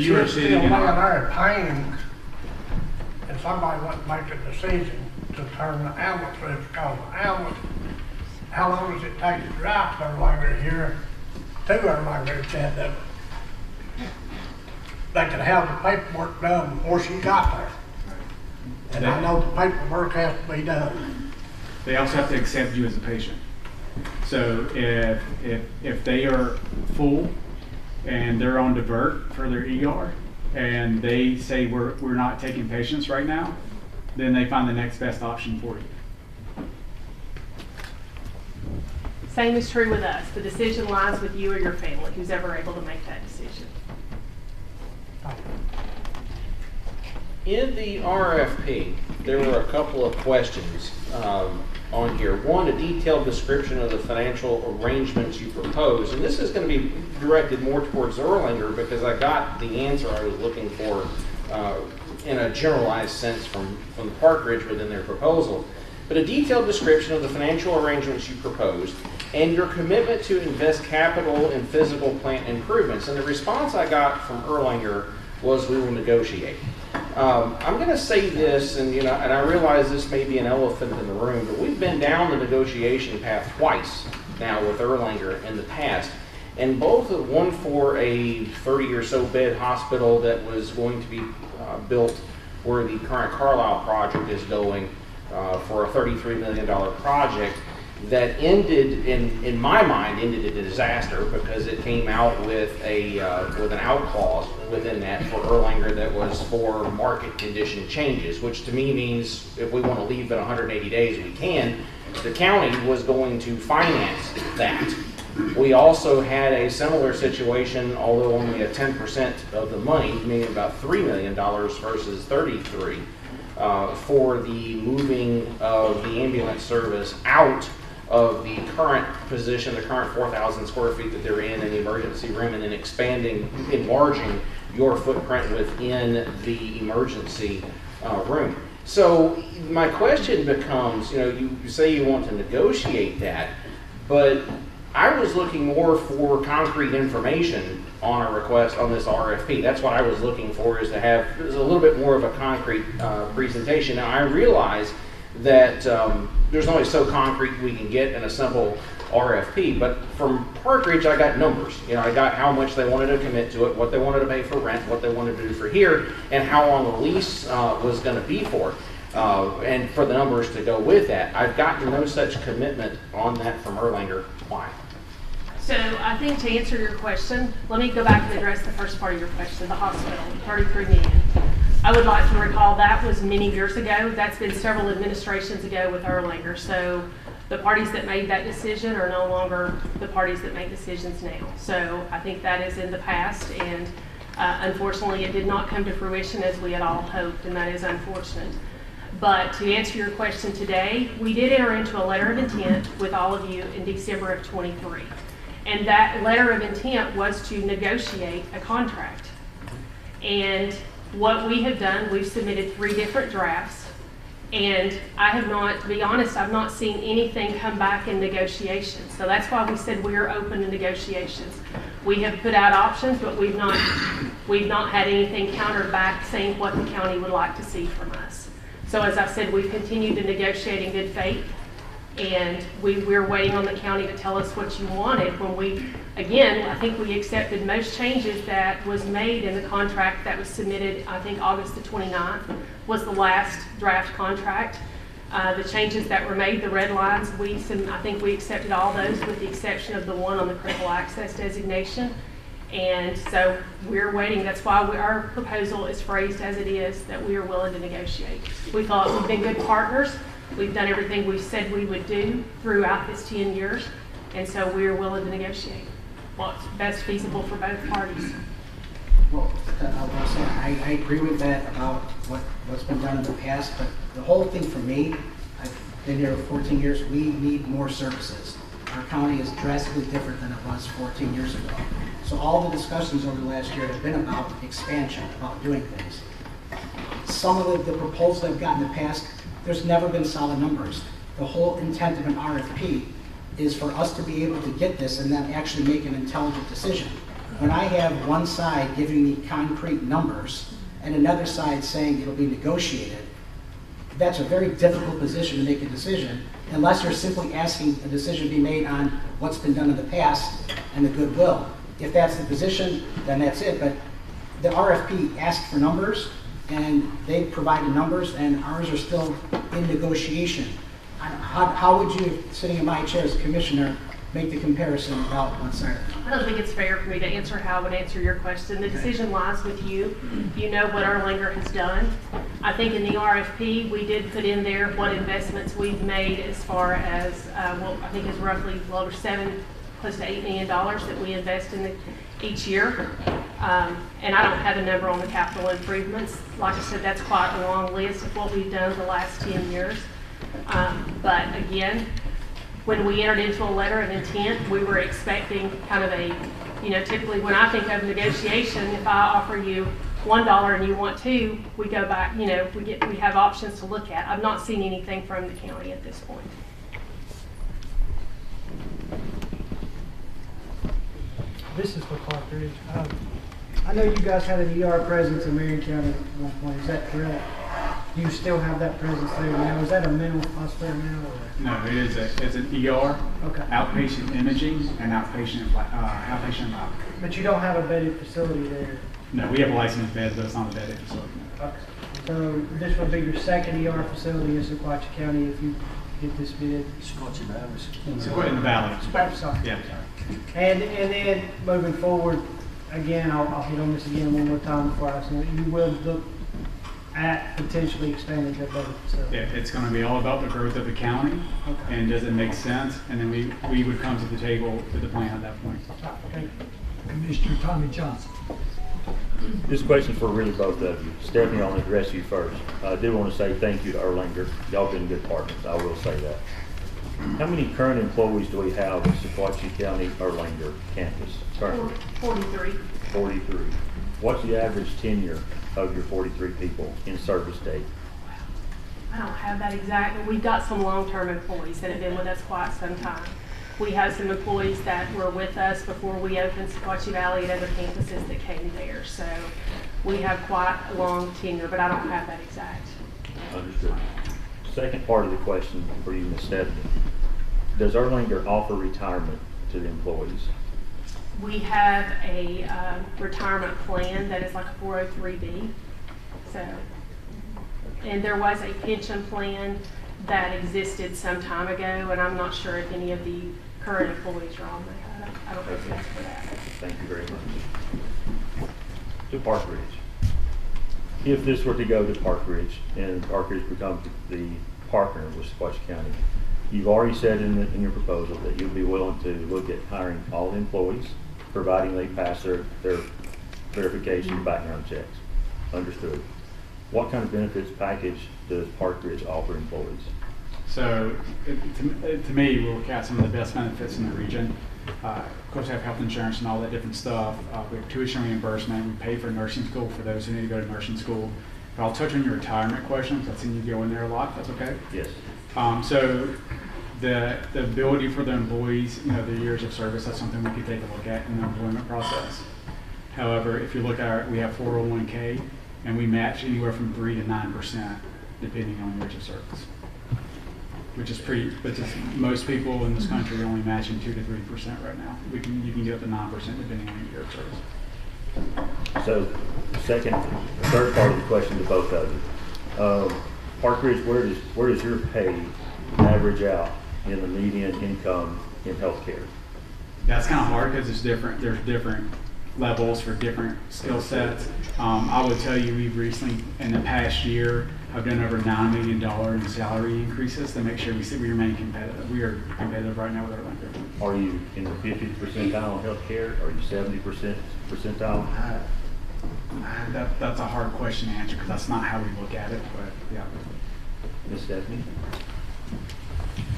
you are sitting in laying there in pain, and somebody went to make a decision to turn the ambulance loose, because the ambulance, how long does it take to drive to Erlanger here, to Erlanger to Chattanooga? They could have the paperwork done before she got there. And I know the paperwork has to be done. They also have to accept you as a patient. So if they are full and they're on divert for their ER and they say we're not taking patients right now, then they find the next best option for you. Same is true with us. The decision lies with you or your family, who's ever able to make that decision. In the RFP, there were a couple of questions on here. One, a detailed description of the financial arrangements you propose. And this is going to be directed more towards Erlanger because I got the answer I was looking for in a generalized sense from the Parkridge within their proposal. But a detailed description of the financial arrangements you proposed and your commitment to invest capital in physical plant improvements. And the response I got from Erlanger was we will negotiate. I'm going to say this, and and I realize this may be an elephant in the room, but we've been down the negotiation path twice now with Erlanger in the past, and both one for a 30 or so bed hospital that was going to be built where the current Carlisle project is going for a $33 million project that ended, in my mind, ended in a disaster because it came out with with an out clause within that for Erlanger that was for market condition changes, which to me means if we want to leave in 180 days, we can. The county was going to finance that. We also had a similar situation, although only a 10% of the money, meaning about $3 million versus $33, for the moving of the ambulance service out of the current position, the current 4,000 square feet that they're in the emergency room, and then enlarging your footprint within the emergency room. So my question becomes, you say you want to negotiate that, but I was looking more for concrete information on a request on this RFP. That's what I was looking for, is to have a little bit more of a concrete presentation. Now I realize that there's only so concrete we can get in a simple RFP, but from Parkridge I got numbers. I got how much they wanted to commit to it, what they wanted to pay for rent, what they wanted to do for here, and how long the lease was going to be for, and for the numbers to go with that. I've gotten no such commitment on that from Erlanger. Why? So I think to answer your question, let me go back and address the first part of your question, the hospital, $33 million. I would like to recall that was many years ago. That's been several administrations ago with Erlanger. So the parties that made that decision are no longer the parties that make decisions now. So I think that is in the past, and unfortunately it did not come to fruition as we had all hoped, and that is unfortunate. But to answer your question today, we did enter into a letter of intent with all of you in December of 23. And that letter of intent was to negotiate a contract. And what we have done, we've submitted 3 different drafts, and I have not, to be honest, I've not seen anything come back in negotiations. So that's why we said we are open to negotiations. We have put out options, but we've not had anything countered back saying what the county would like to see from us. So as I said, we've continued to negotiate in good faith, and we're waiting on the county to tell us what you wanted. When again, I think we accepted most changes that was made in the contract that was submitted, I think August the 29th was the last draft contract. The changes that were made, the red lines, I think we accepted all those with the exception of the one on the critical access designation. And so we're waiting. That's why our proposal is phrased as it is, that we are willing to negotiate. We thought we've been good partners. We've done everything we said we would do throughout this 10 years, and so we are willing to negotiate what's best feasible for both parties. Well, I agree with that about what's been done in the past, but the whole thing for me, I've been here 14 years, we need more services. Our county is drastically different than it was 14 years ago. So all the discussions over the last year have been about expansion, about doing things. Some of the proposals I've gotten in the past, there's never been solid numbers. The whole intent of an RFP is for us to be able to get this and then actually make an intelligent decision. When I have one side giving me concrete numbers and another side saying it'll be negotiated, that's a very difficult position to make a decision unless you're simply asking a decision be made on what's been done in the past and the goodwill. If that's the position, then that's it. But the RFP asked for numbers, and they provided numbers, and ours are still in negotiation. How would you, sitting in my chair as commissioner, make the comparison about one side? I don't think it's fair for me to answer how I would answer your question. The decision lies with you. You know what Erlanger has done. I think in the RFP, we did put in there what investments we've made as far as, well, I think it's roughly over close to $8 million that we invest in each year. And I don't have a number on the capital improvements. Like I said, that's quite a long list of what we've done the last 10 years. But again, when we entered into a letter of intent, we were expecting kind of a, typically when I think of negotiation, if I offer you $1 and you want $2, we go back, we have options to look at. I've not seen anything from the county at this point. This is for Parkridge. I know you guys had an ER presence in Marion County at one point. Is that correct? Do you still have that presence there now? Is that a mental hospital now? Or? No, it's an ER, okay. Outpatient imaging, and outpatient lab. But you don't have a bedded facility there? No, we have a licensed bed, but it's not a bedded facility. Okay. So this would be your second ER facility in Sequatchie County if you get this bid? Sequatchie Valley. Sequatchie in the valley. Sorry. Yeah. And then moving forward, again, I'll hit on this again one more time before I say you will look at potentially expanding that budget. So. Yeah, it's going to be all about the growth of the county, okay. And does it make sense? And then we would come to the table with the plan at that point. Okay. Commissioner Tommy Johnson. This question for really both of you. Stephanie, I'll address you first. I do want to say thank you to Erlanger. Y'all been good partners, I will say that. How many current employees do we have at Sequatchie County Erlanger campus currently? 43. 43. What's the average tenure of your 43 people in service date? I don't have that exact, but we've got some long-term employees that have been with us quite some time. We have some employees that were with us before we opened Sequatchie Valley at other campuses that came there. So we have quite a long tenure, but I don't have that exact. Understood. Second part of the question for you, Ms. Stephanie. Does Erlanger offer retirement to the employees? We have a retirement plan that is like a 403B. So, and there was a pension plan that existed some time ago, and I'm not sure if any of the current employees are on that. I don't think that's for that. Thank you very much. To Parkridge. If this were to go to Parkridge and Parkridge becomes the partner with Sequatchie County, you've already said in your proposal that you'll be willing to look at hiring all the employees, providing they pass their verification background checks. Understood. What kind of benefits package does Parkridge offer employees? So, to me, we look at some of the best benefits in the region. Of course, we have health insurance and all that different stuff. We have tuition reimbursement. We pay for nursing school for those who need to go to nursing school. But I'll touch on your retirement questions. I've seen you go in there a lot. That's okay? Yes. So, the ability for the employees, their years of service, that's something we could take a look at in the employment process. However, if you look at we have 401k, and we match anywhere from 3 to 9%, depending on years of service. Which is most people in this country are only matching 2 to 3% right now. You can get up to 9% depending on your year of service. So, third part of the question to both of you. Parkridge, where does your pay average out in the median income in healthcare? That's kind of hard because there's different levels for different skill sets. I would tell you we've recently, in the past year, have done over $9 million in salary increases to make sure we remain competitive. We are competitive right now with Erlanger. Are you in the 50th percentile in healthcare? Are you 70% percentile? That's a hard question to answer because that's not how we look at it, but yeah. Ms. Stephanie?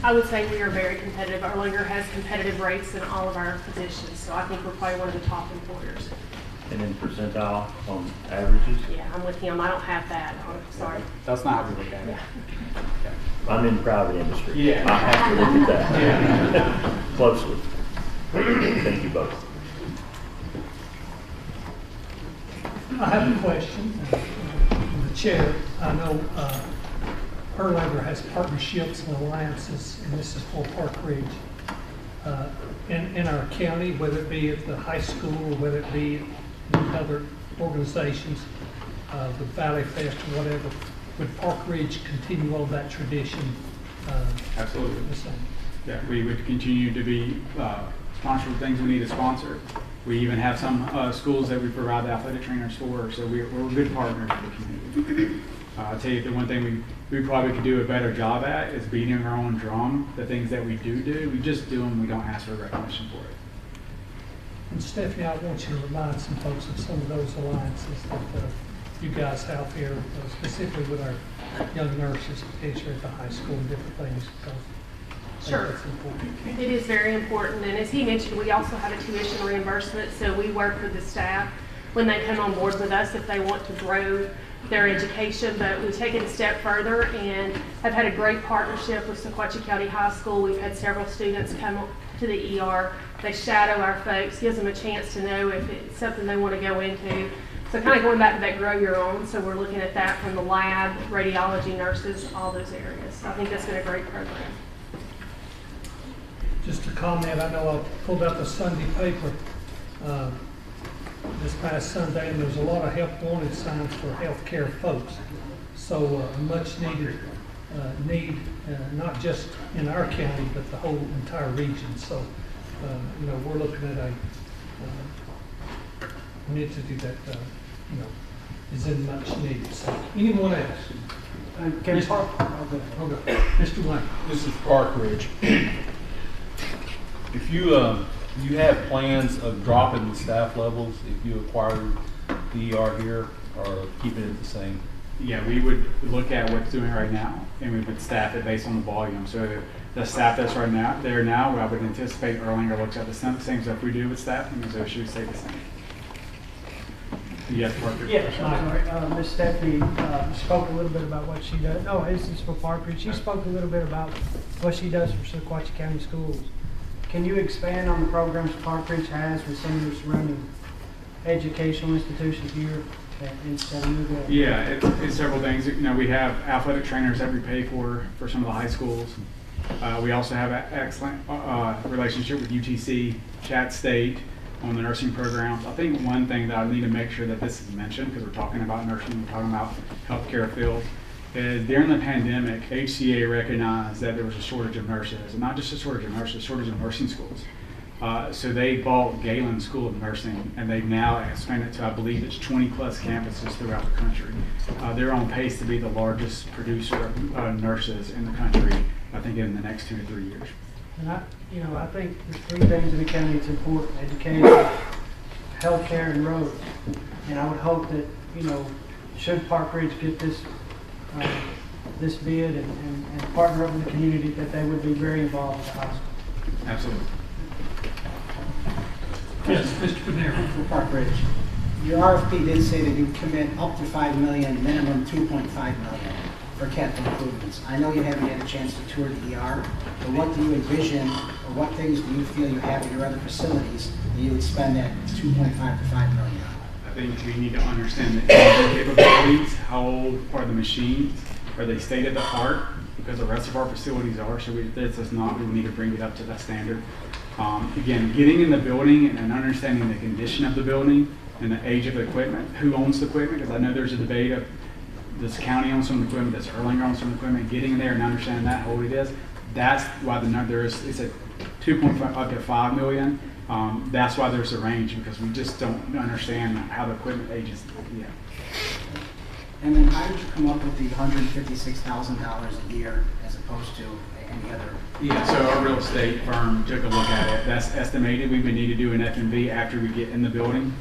I would say we are very competitive. Erlanger has competitive rates in all of our positions, so I think we're probably one of the top employers. And then percentile on averages? Yeah, I'm with him. I don't have that. Sorry. That's not how we look at it. Yeah. I'm in private industry. Yeah. I have to look at that Yeah. closely. Thank you both. I have a question for the chair. I know Erlanger has partnerships and alliances, and this is for Parkridge. In our county, whether it be at the high school or whether it be with other organizations, the Valley Fest or whatever, would Parkridge continue on that tradition? Absolutely. The same? Yeah, we would continue to be sponsor the things we need to sponsor. We even have some schools that we provide the athletic trainers for, so we're good partners with the community. I'll tell you, the one thing we probably could do a better job at is beating our own drum. The things that we do, we just do them, we don't ask for recognition for it. And Stephanie, I want you to remind some folks of some of those alliances that you guys have here, specifically with our young nurses, here at the high school and different things. Because I think Sure. that's important. It is very important, and as he mentioned, we also have a tuition reimbursement, so we work with the staff when they come on board with us if they want to grow their education, but we take it a step further and have had a great partnership with Sequatchie County High School. We've had several students come to the ER. They shadow our folks, gives them a chance to know if it's something they want to go into. So kind of going back to that grow your own, so we're looking at that from the lab, radiology, nurses, all those areas. So I think that's been a great program. Just a comment, I know I pulled up the Sunday paper this past Sunday, and there's a lot of help wanted signs for healthcare folks. So much needed need, not just in our county, but the whole entire region. So, you know, we're looking at we need to do that, you know, is in much need. So, anyone else? Can Mr. Wayne. This is Parkridge. If you have plans of dropping the staff levels if you acquire the ER here, or keeping it the same? Yeah, we would look at what's doing right now, and we would staff it based on the volume. So the staff that's right now, I would anticipate Erlanger looks at the same stuff we do with staffing, so it should stay the same. Yes, Parker. Yes, I'm sorry. Ms. Stephanie spoke a little bit about what she does. Oh, this is for Parkridge. She spoke a little bit about what she does for Sequatchie County Schools. Can you expand on the programs Parkridge has with some of the surrounding educational institutions here in Chattanooga? Yeah, it's several things. You know, we have athletic trainers that we pay for some of the high schools. We also have an excellent relationship with UTC, Chat State on the nursing programs. I think one thing that I need to make sure that this is mentioned, because we're talking about nursing, we're talking about healthcare field, is during the pandemic, HCA recognized that there was a shortage of nurses, and not just a shortage of nurses, a shortage of nursing schools. So they bought Galen School of Nursing, and they've now expanded to, I believe it's 20 plus campuses throughout the country. They're on pace to be the largest producer of nurses in the country, I think, in the next 2 to 3 years. And I think there's three things in the county that's important: education, healthcare, and roads. And I would hope that, you know, should Parkridge get this this bid and partner up with the community, that they would be very involved with the hospital. Absolutely. Yes, Mr. Panera. For Parkridge, your RFP did say that you commit up to $5 million, minimum $2.5 million for capital improvements. I know you haven't had a chance to tour the ER, but what do you envision, or what things do you feel you have at your other facilities that you would spend that $2.5 to $5 million on? I think we need to understand the capabilities, how old are the machines, are they state of the art, because the rest of our facilities are, so this is not, we need to bring it up to that standard. Again, getting in the building and understanding the condition of the building and the age of the equipment, who owns the equipment, because I know there's a debate of this county owns some equipment, does Erlanger own some equipment, getting in there and understanding that, how old it is, that's why the number is, it's a 2.5 up to 5 million. That's why there's a range, because we just don't understand how the equipment ages yet. And then how did you come up with the $156,000 a year as opposed to any other? Yeah, so our real estate firm took a look at it. That's estimated. We would need to do an F&V after we get in the building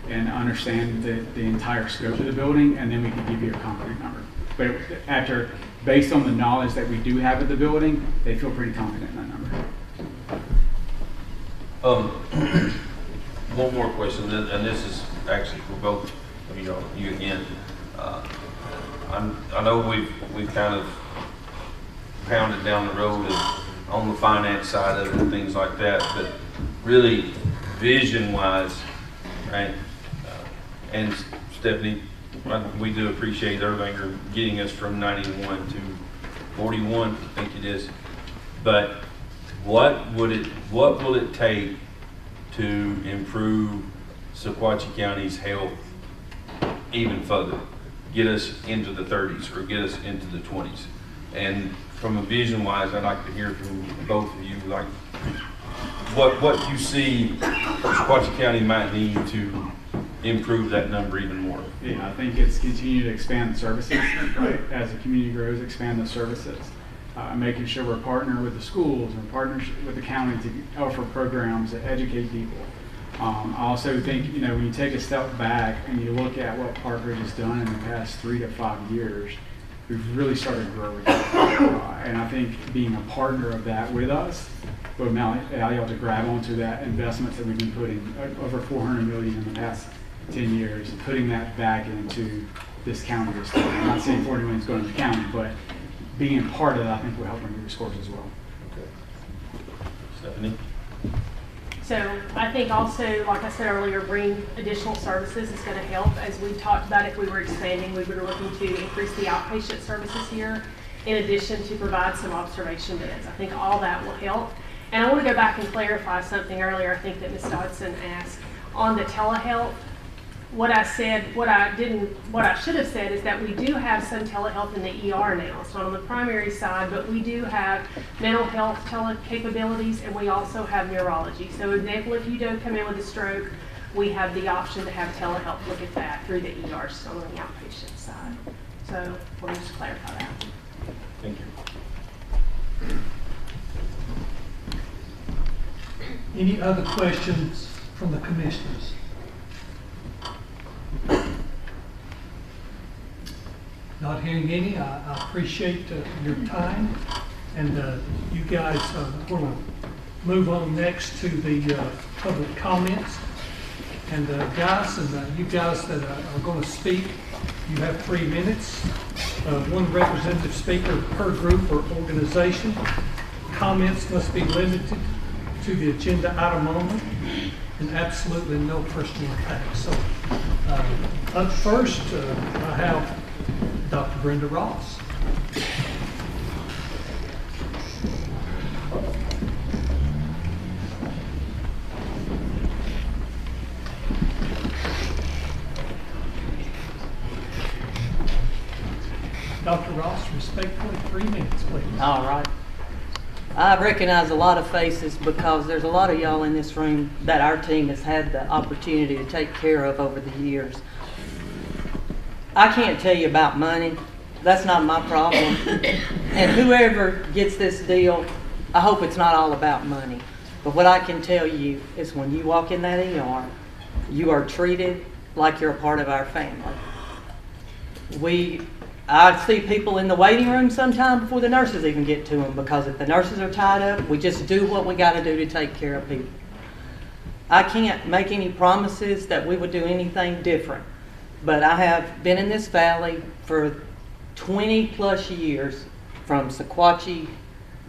and understand the entire scope of the building, and then we can give you a concrete number. But after, based on the knowledge that we do have of the building, they feel pretty confident in that number. One more question, and this is actually for both of you again. I know we've kind of pounded down the road on the finance side of it and things like that, but really vision-wise, right? And Stephanie, we do appreciate Erlanger getting us from 91 to 41, I think it is. But what will it take to improve Sequatchie County's health even further? Get us into the 30s or get us into the 20s? And from a vision-wise, I'd like to hear from both of you, like what you see Sequatchie County might need to improve that number even more? Yeah, I think it's continue to expand the services, right? As the community grows, expand the services. Making sure we're partnering with the schools and partners with the county to offer programs that educate people. I also think, when you take a step back and you look at what Parkridge has done in the past 3 to 5 years, we've really started growing. And I think being a partner of that with us will allow you to grab onto that investments that we've been putting, over $400 million in the past 10 years, and putting that back into this county this time. I'm not saying $40 million is going to the county, but being part of that, I think will help improve your scores as well. Okay. Stephanie? So I think also, like I said earlier, bringing additional services is going to help. As we talked about, if we were expanding, we were looking to increase the outpatient services here, in addition to provide some observation beds. I think all that will help. And I want to go back and clarify something earlier, I think that Ms. Dodson asked. On the telehealth, what I should have said is that we do have some telehealth in the ER now. It's not on the primary side, but we do have mental health capabilities, and we also have neurology. So, example, if you do come in with a stroke, we have the option to have telehealth look at that through the ER, so on the outpatient side. So, we'll just clarify that. Thank you. Any other questions from the commissioners? Not hearing any. I appreciate your time, and you guys, we're going to move on next to the public comments. And guys, and you guys that are going to speak, you have 3 minutes. One representative speaker per group or organization. Comments must be limited to the agenda item only, and absolutely no personal attacks. So up first, I have Dr. Brenda Ross. Dr. Ross, respectfully, 3 minutes, please. All right. I recognize a lot of faces because there's a lot of y'all in this room that our team has had the opportunity to take care of over the years. I can't tell you about money. That's not my problem. And whoever gets this deal, I hope it's not all about money. But what I can tell you is when you walk in that ER, you are treated like you're a part of our family. I see people in the waiting room sometime before the nurses even get to them, because if the nurses are tied up, we just do what we got to do to take care of people. I can't make any promises that we would do anything different, but I have been in this valley for 20 plus years, from Sequatchie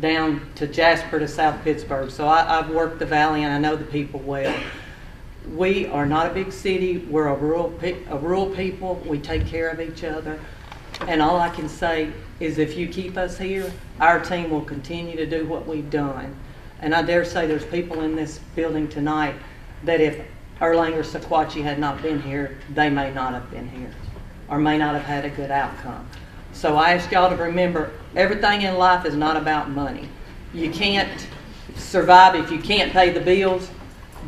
down to Jasper to South Pittsburgh. So I've worked the valley and I know the people well. We are not a big city. We're a rural people. We take care of each other. And all I can say is if you keep us here, our team will continue to do what we've done. And I dare say there's people in this building tonight that if Erlanger Sequatchie had not been here, they may not have been here or may not have had a good outcome. So I ask y'all to remember, everything in life is not about money. You can't survive if you can't pay the bills,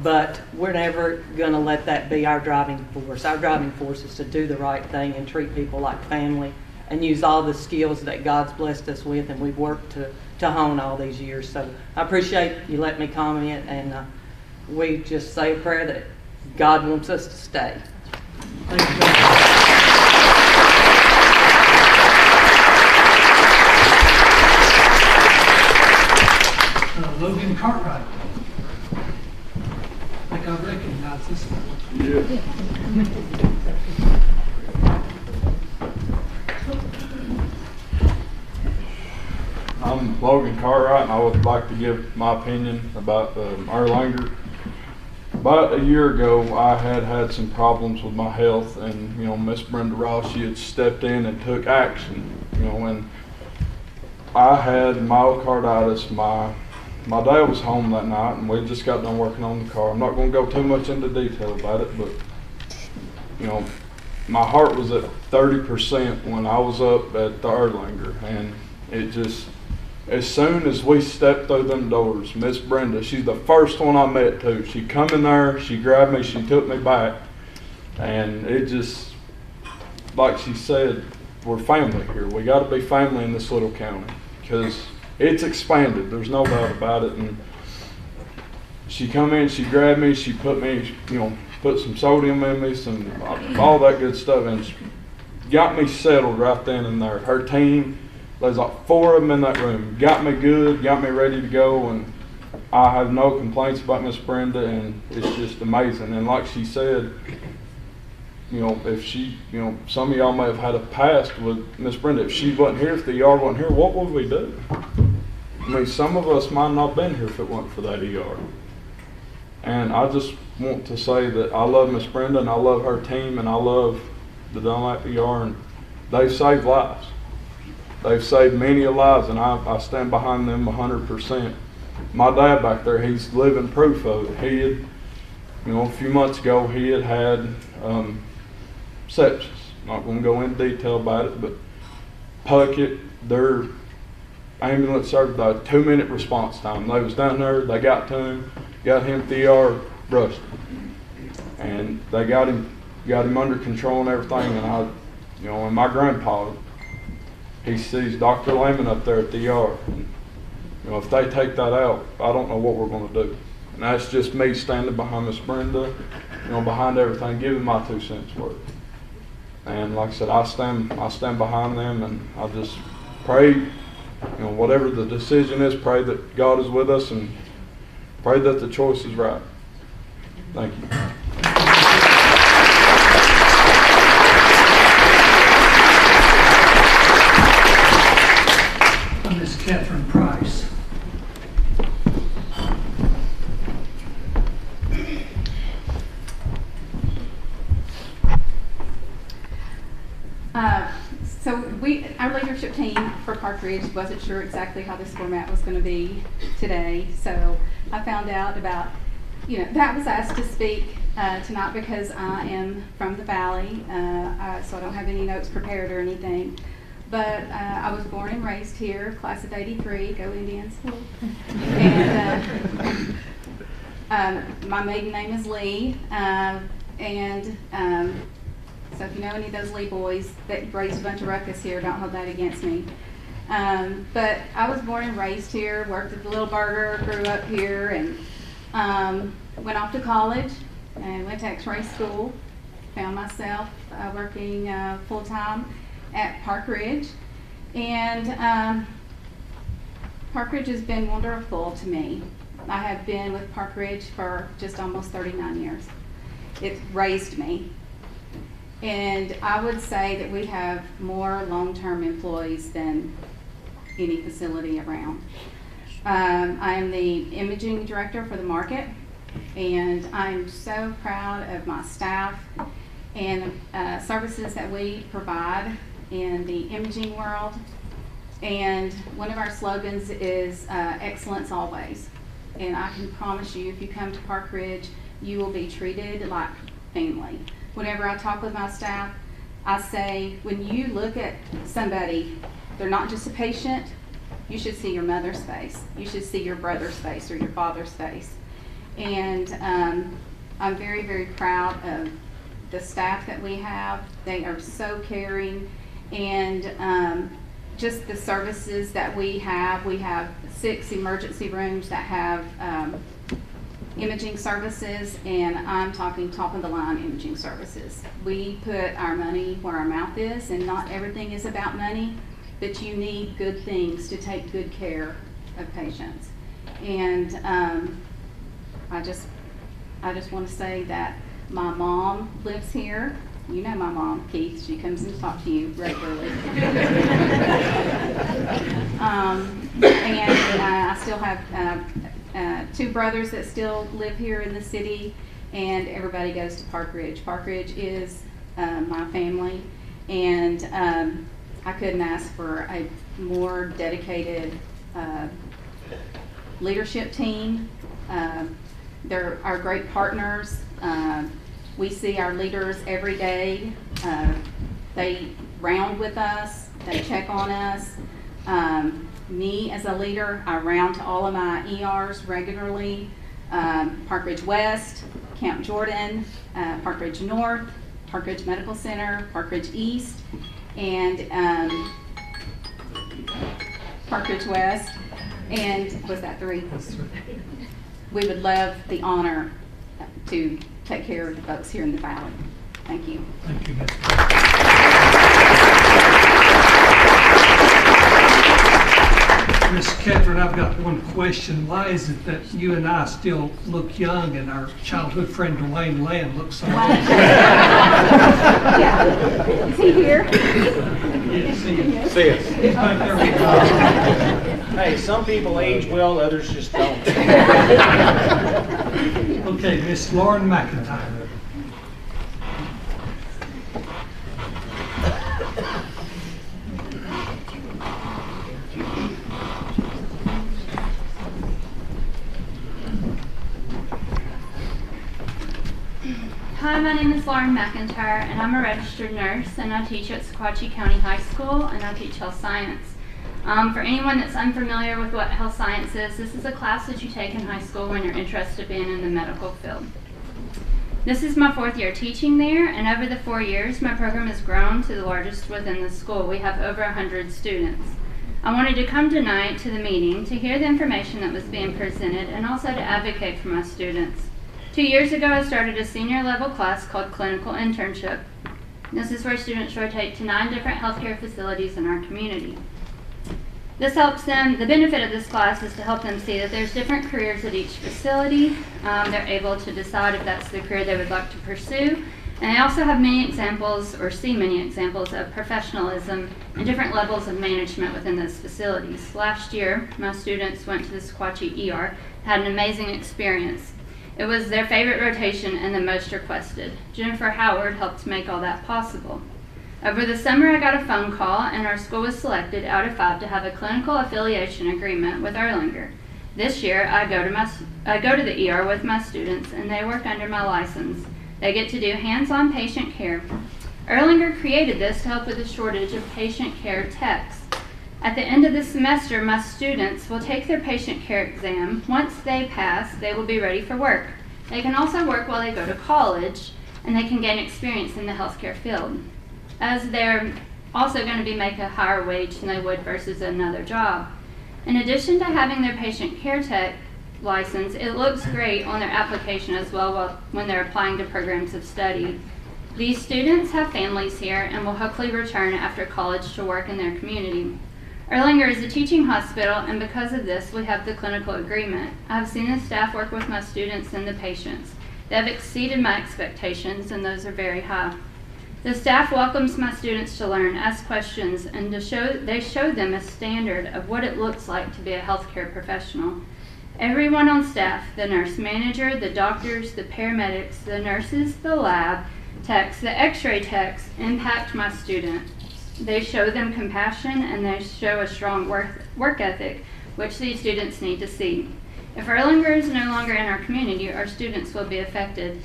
but we're never going to let that be our driving force. Our driving force is to do the right thing and treat people like family and use all the skills that God's blessed us with and we've worked to hone all these years. So I appreciate you letting me comment, and we just say a prayer that God wants us to stay. Thank you. Logan Cartwright. I think I recognize this one. Yeah. I'm Logan Cartwright, and I would like to give my opinion about Erlanger. About a year ago, I had some problems with my health, and Miss Brenda Ross, she had stepped in and took action. When I had myocarditis, my dad was home that night, and we just got done working on the car. I'm not going to go too much into detail about it, but my heart was at 30% when I was up at the Erlanger, and it just, as soon as we stepped through them doors, Miss Brenda, she's the first one I met too. She come in there, she grabbed me, she took me back. And it just, like she said, we're family here. We got to be family in this little county because it's expanded. There's no doubt about it. And she come in, she grabbed me, she put me, put some sodium in me, some all that good stuff, and she got me settled right then and there. Her team, there's like 4 of them in that room, got me good, got me ready to go, and I have no complaints about Miss Brenda, and it's just amazing. And like she said, if she, some of y'all may have had a past with Miss Brenda. If she wasn't here, if the ER wasn't here, what would we do? I mean, some of us might not have been here if it wasn't for that ER. And I just want to say that I love Miss Brenda, and I love her team, and I love the Dunlap ER, and they've saved lives. They've saved many lives, and I stand behind them 100%. My dad back there, he's living proof of it. He had, a few months ago, he had sepsis. Not going to go into detail about it, but Puckett, their ambulance served a 2-minute response time. They was down there, they got to him, got him to the ER, rushed him. And they got him under control and everything. And and my grandpa, he sees Dr. Lehman up there at the ER. And, if they take that out, I don't know what we're going to do. And that's just me standing behind Miss Brenda, behind everything, giving my 2 cents worth. And like I said, I stand behind them, and I just pray, whatever the decision is, pray that God is with us, and pray that the choice is right. Thank you. Ms. Catherine Price. Our leadership team for Parkridge wasn't sure exactly how this format was going to be today, so I found out about, that was asked to speak tonight because I am from the Valley, so I don't have any notes prepared or anything. But I was born and raised here, class of '83, go Indians. And my maiden name is Lee, so if you know any of those Lee boys that raised a bunch of ruckus here, don't hold that against me. But I was born and raised here, worked at the Little Burger, grew up here, and went off to college and went to X-ray school. Found myself working full-time at Parkridge. And Parkridge has been wonderful to me. I have been with Parkridge for just almost 39 years. It's raised me. And I would say that we have more long-term employees than any facility around. I am the imaging director for the market, and I'm so proud of my staff and services that we provide in the imaging world. And one of our slogans is excellence always. And I can promise you, if you come to Parkridge, you will be treated like family. Whenever I talk with my staff, I say, when you look at somebody, they're not just a patient, you should see your mother's face. You should see your brother's face or your father's face. And I'm very, very proud of the staff that we have. They are so caring. And just the services that we have 6 emergency rooms that have imaging services, and I'm talking top of the line imaging services. We put our money where our mouth is, and not everything is about money, but you need good things to take good care of patients. And I just want to say that my mom lives here. You know my mom, Keith. She comes in to talk to you regularly. And I still have 2 brothers that still live here in the city, and everybody goes to Parkridge. Parkridge is my family, and I couldn't ask for a more dedicated leadership team. They're our great partners. We see our leaders every day. They round with us, they check on us. Me as a leader, I round to all of my ERs regularly. Parkridge West, Camp Jordan, Parkridge North, Parkridge Medical Center, Parkridge East, and Parkridge West, and was that 3? We would love the honor to take care of the folks here in the valley. Thank you. Thank you, Ms. Ms. Catherine, I've got one question. Why is it that you and I still look young and our childhood friend Dwayne Land looks so old? Yeah. Is he here? Yes, he is. See us. He's back there with us. Hey, some people age well, others just don't. Okay, Miss Lauren McIntyre. Hi, my name is Lauren McIntyre, and I'm a registered nurse, and I teach at Sequatchie County High School, and I teach health science. For anyone that's unfamiliar with what health science is, this is a class that you take in high school when you're interested in being in the medical field. This is my 4th year teaching there, and over the 4 years, my program has grown to the largest within the school. We have over 100 students. I wanted to come tonight to the meeting to hear the information that was being presented and also to advocate for my students. 2 years ago, I started a senior level class called Clinical Internship. This is where students rotate to 9 different healthcare facilities in our community. This helps them, the benefit of this class is to help them see that there's different careers at each facility. They're able to decide if that's the career they would like to pursue. And they also have many examples, or see many examples of professionalism and different levels of management within those facilities. Last year, my students went to the Sequatchie ER, had an amazing experience. It was their favorite rotation and the most requested. Jennifer Howard helped make all that possible. Over the summer, I got a phone call, and our school was selected out of 5 to have a clinical affiliation agreement with Erlanger. This year, I go to the ER with my students, and they work under my license. They get to do hands-on patient care. Erlanger created this to help with the shortage of patient care techs. At the end of the semester, my students will take their patient care exam. Once they pass, they will be ready for work. They can also work while they go to college, and they can gain experience in the healthcare field, as they're also going to be making a higher wage than they would versus another job. In addition to having their patient care tech license, it looks great on their application as well when they're applying to programs of study. These students have families here and will hopefully return after college to work in their community. Erlanger is a teaching hospital, and because of this, we have the clinical agreement. I have seen the staff work with my students and the patients. They have exceeded my expectations, and those are very high. The staff welcomes my students to learn, ask questions, and they show them a standard of what it looks like to be a healthcare professional. Everyone on staff, the nurse manager, the doctors, the paramedics, the nurses, the lab techs, the x-ray techs, impact my students. They show them compassion, and they show a strong work ethic, which these students need to see. If Erlanger is no longer in our community, our students will be affected.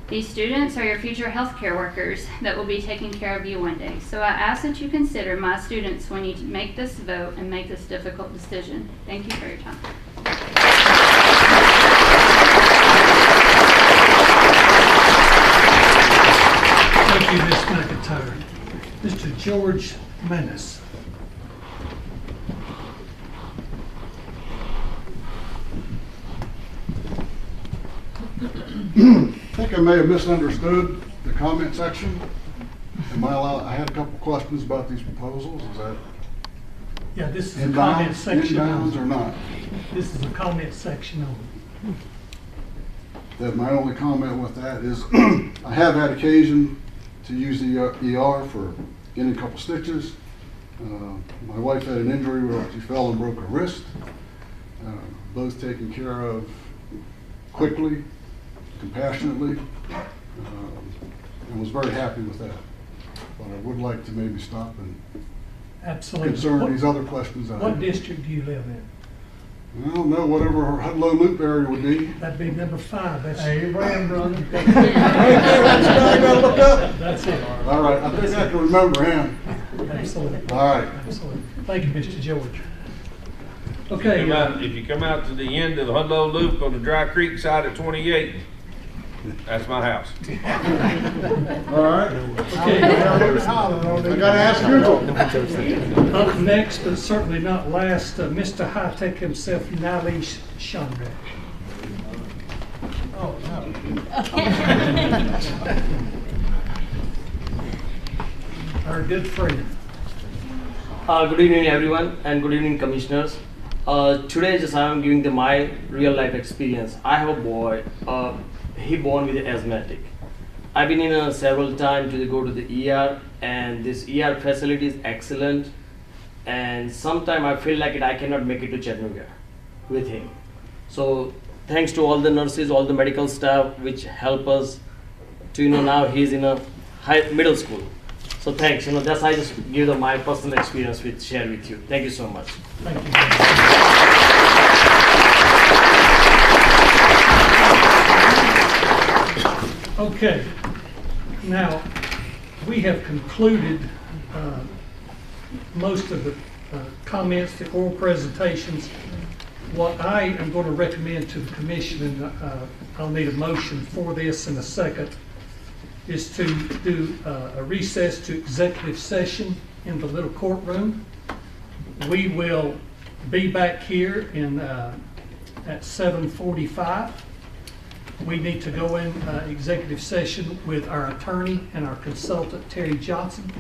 These students are your future healthcare workers that will be taking care of you one day. So I ask that you consider my students when you make this vote and make this difficult decision. Thank you for your time. Thank you, Ms. McIntyre. Mr. George Menace. I think I may have misunderstood the comment section. Am I allowed, I had a couple questions about these proposals. Is that Yeah, this is a comment section. Inbounds or not? This is a comment section only. That my only comment with that is I have had occasion to use the ER for getting a couple stitches. My wife had an injury where she fell and broke her wrist. Both taken care of quickly, compassionately, and was very happy with that. But I would like to maybe stop and Absolutely. concern these other questions. What district do you live in? I don't know, whatever her Hudlow Loop area would be. That'd be number 5. That's Abraham, brother. That's I gotta look up. That's it. All right, I think I can remember him. Absolutely. All right. Absolutely. Thank you, Mr. George. Okay. If you come out to the end of the Hudlow Loop on the Dry Creek side of 28, That's my house. All right. Okay. I gotta ask you. Up next, but certainly not last, Mr. High Tech himself, Nalish Chandra. Oh, no. Our good friend. Good evening, everyone, and good evening, commissioners. Today, just I am giving my real life experience. I have a boy. He born with asthmatic. I've been in several times to go to the ER, and this ER facility is excellent. And sometimes I feel like I cannot make it to Chattanooga with him. So thanks to all the nurses, all the medical staff, which help us to now he's in a middle school. So thanks. That's I just give my personal experience share with you. Thank you so much. Thank you. Okay, now we have concluded most of the comments, the oral presentations. What I am going to recommend to the commission, and I'll need a motion for this in a second, is to do a recess to executive session in the little courtroom. We will be back here at 7:45. We need to go in executive session with our attorney and our consultant, Terry Johnson,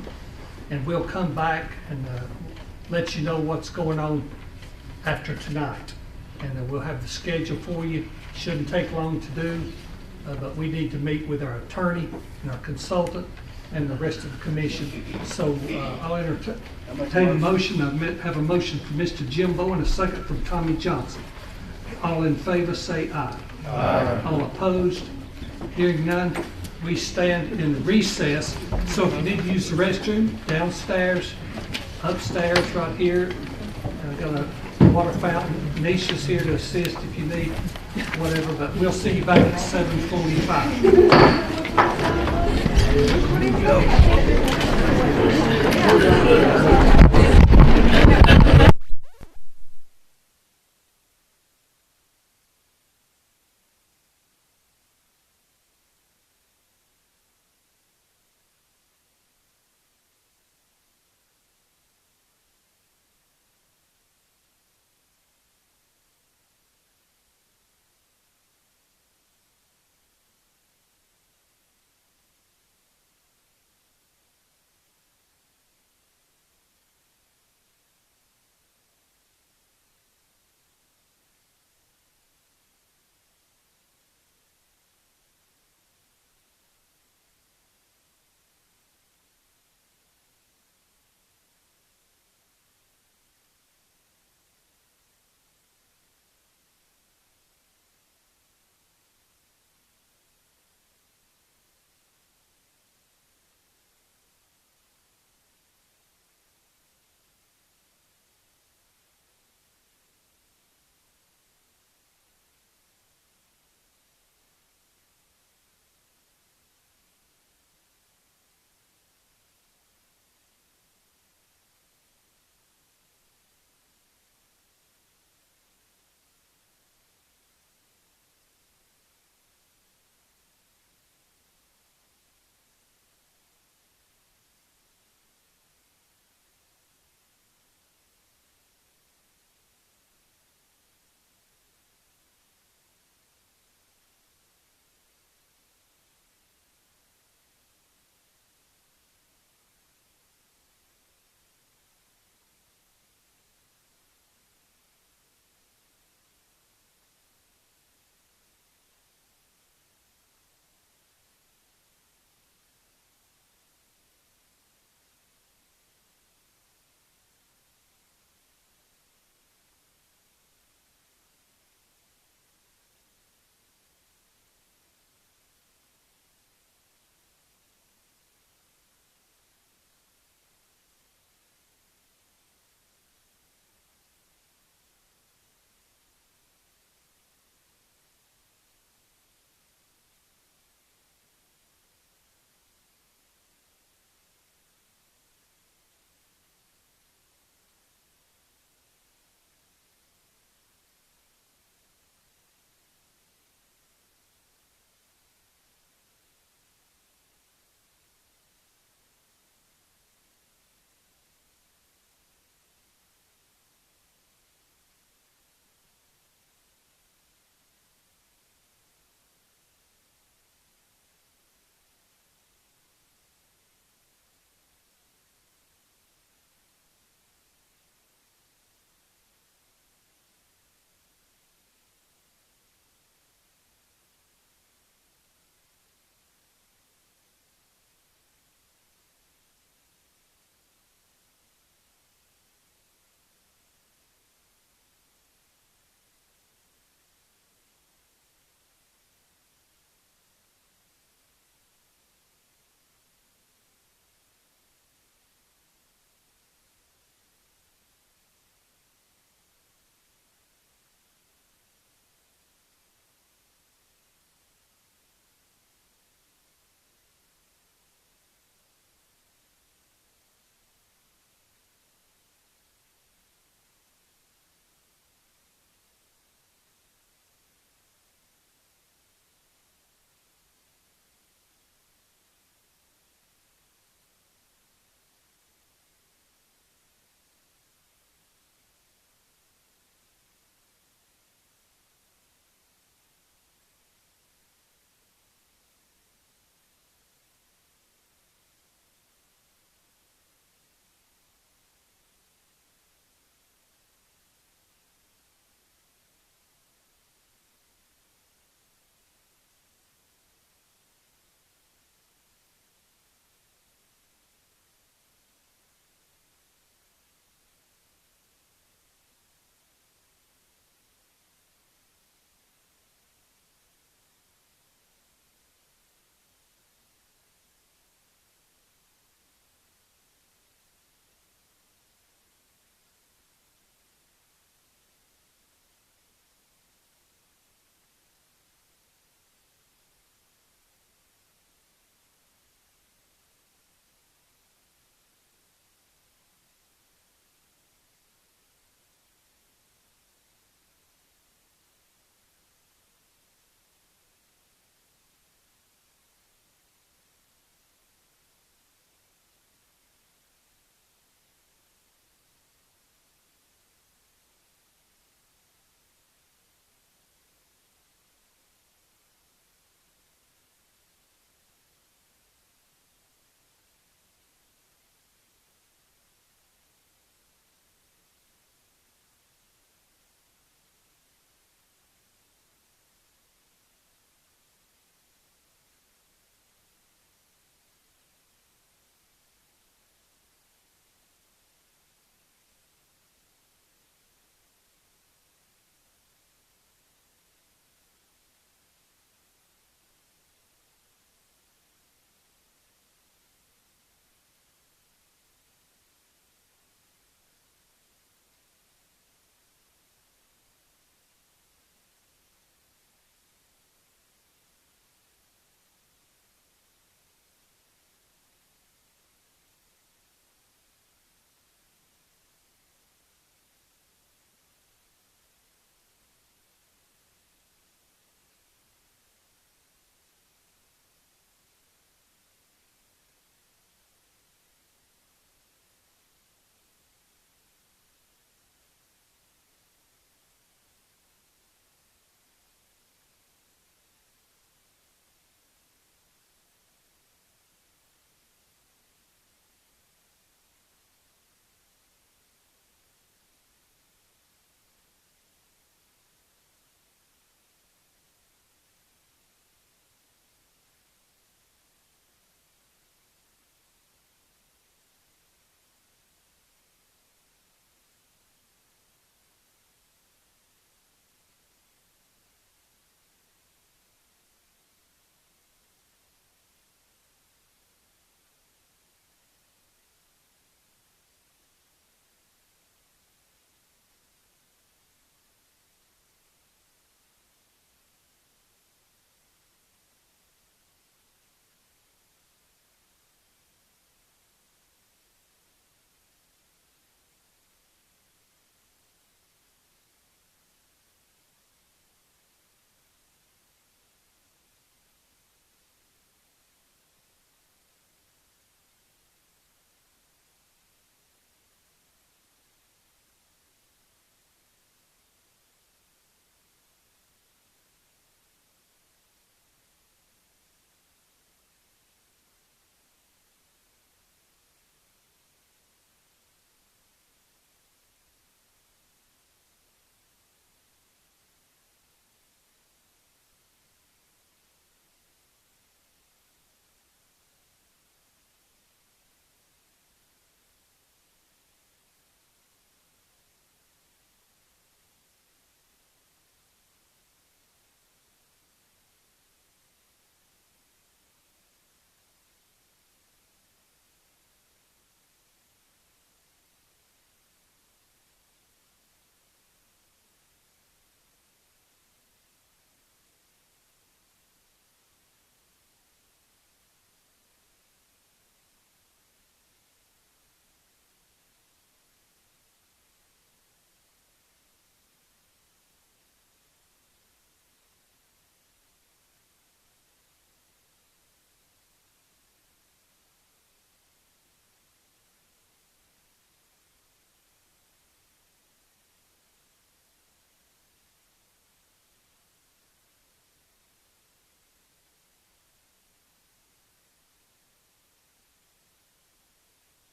and we'll come back and let you know what's going on after tonight. And we'll have the schedule for you. Shouldn't take long to do. But we need to meet with our attorney and our consultant and the rest of the commission. So I'll entertain a motion. I have a motion from Mr. Jimbo and a second from Tommy Johnson. All in favor say aye. Aye. All opposed? Hearing none, we stand in recess. So if you need to use the restroom, downstairs, upstairs, right here. I've got a water fountain. Nisha's here to assist if you need whatever, but we'll see you back at 7:45.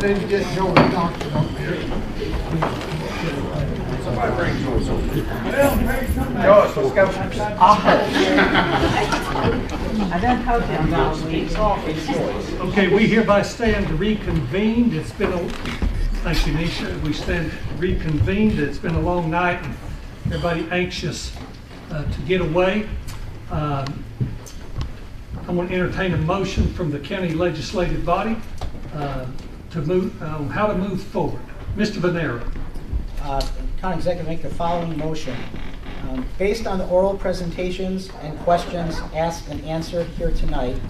need to get Joey doctor up here. Somebody bring Joyce over here. Joyce, let's go. I done told you I'm not speaking. Okay, we hereby stand reconvened. It's been a, thank you, Nisha. We stand reconvened. It's been a long night and everybody anxious to get away. I want to entertain a motion from the county legislative body to move, how to move forward. Mr. Venero. County Executive make the following motion. Based on the oral presentations and questions asked and answered here tonight,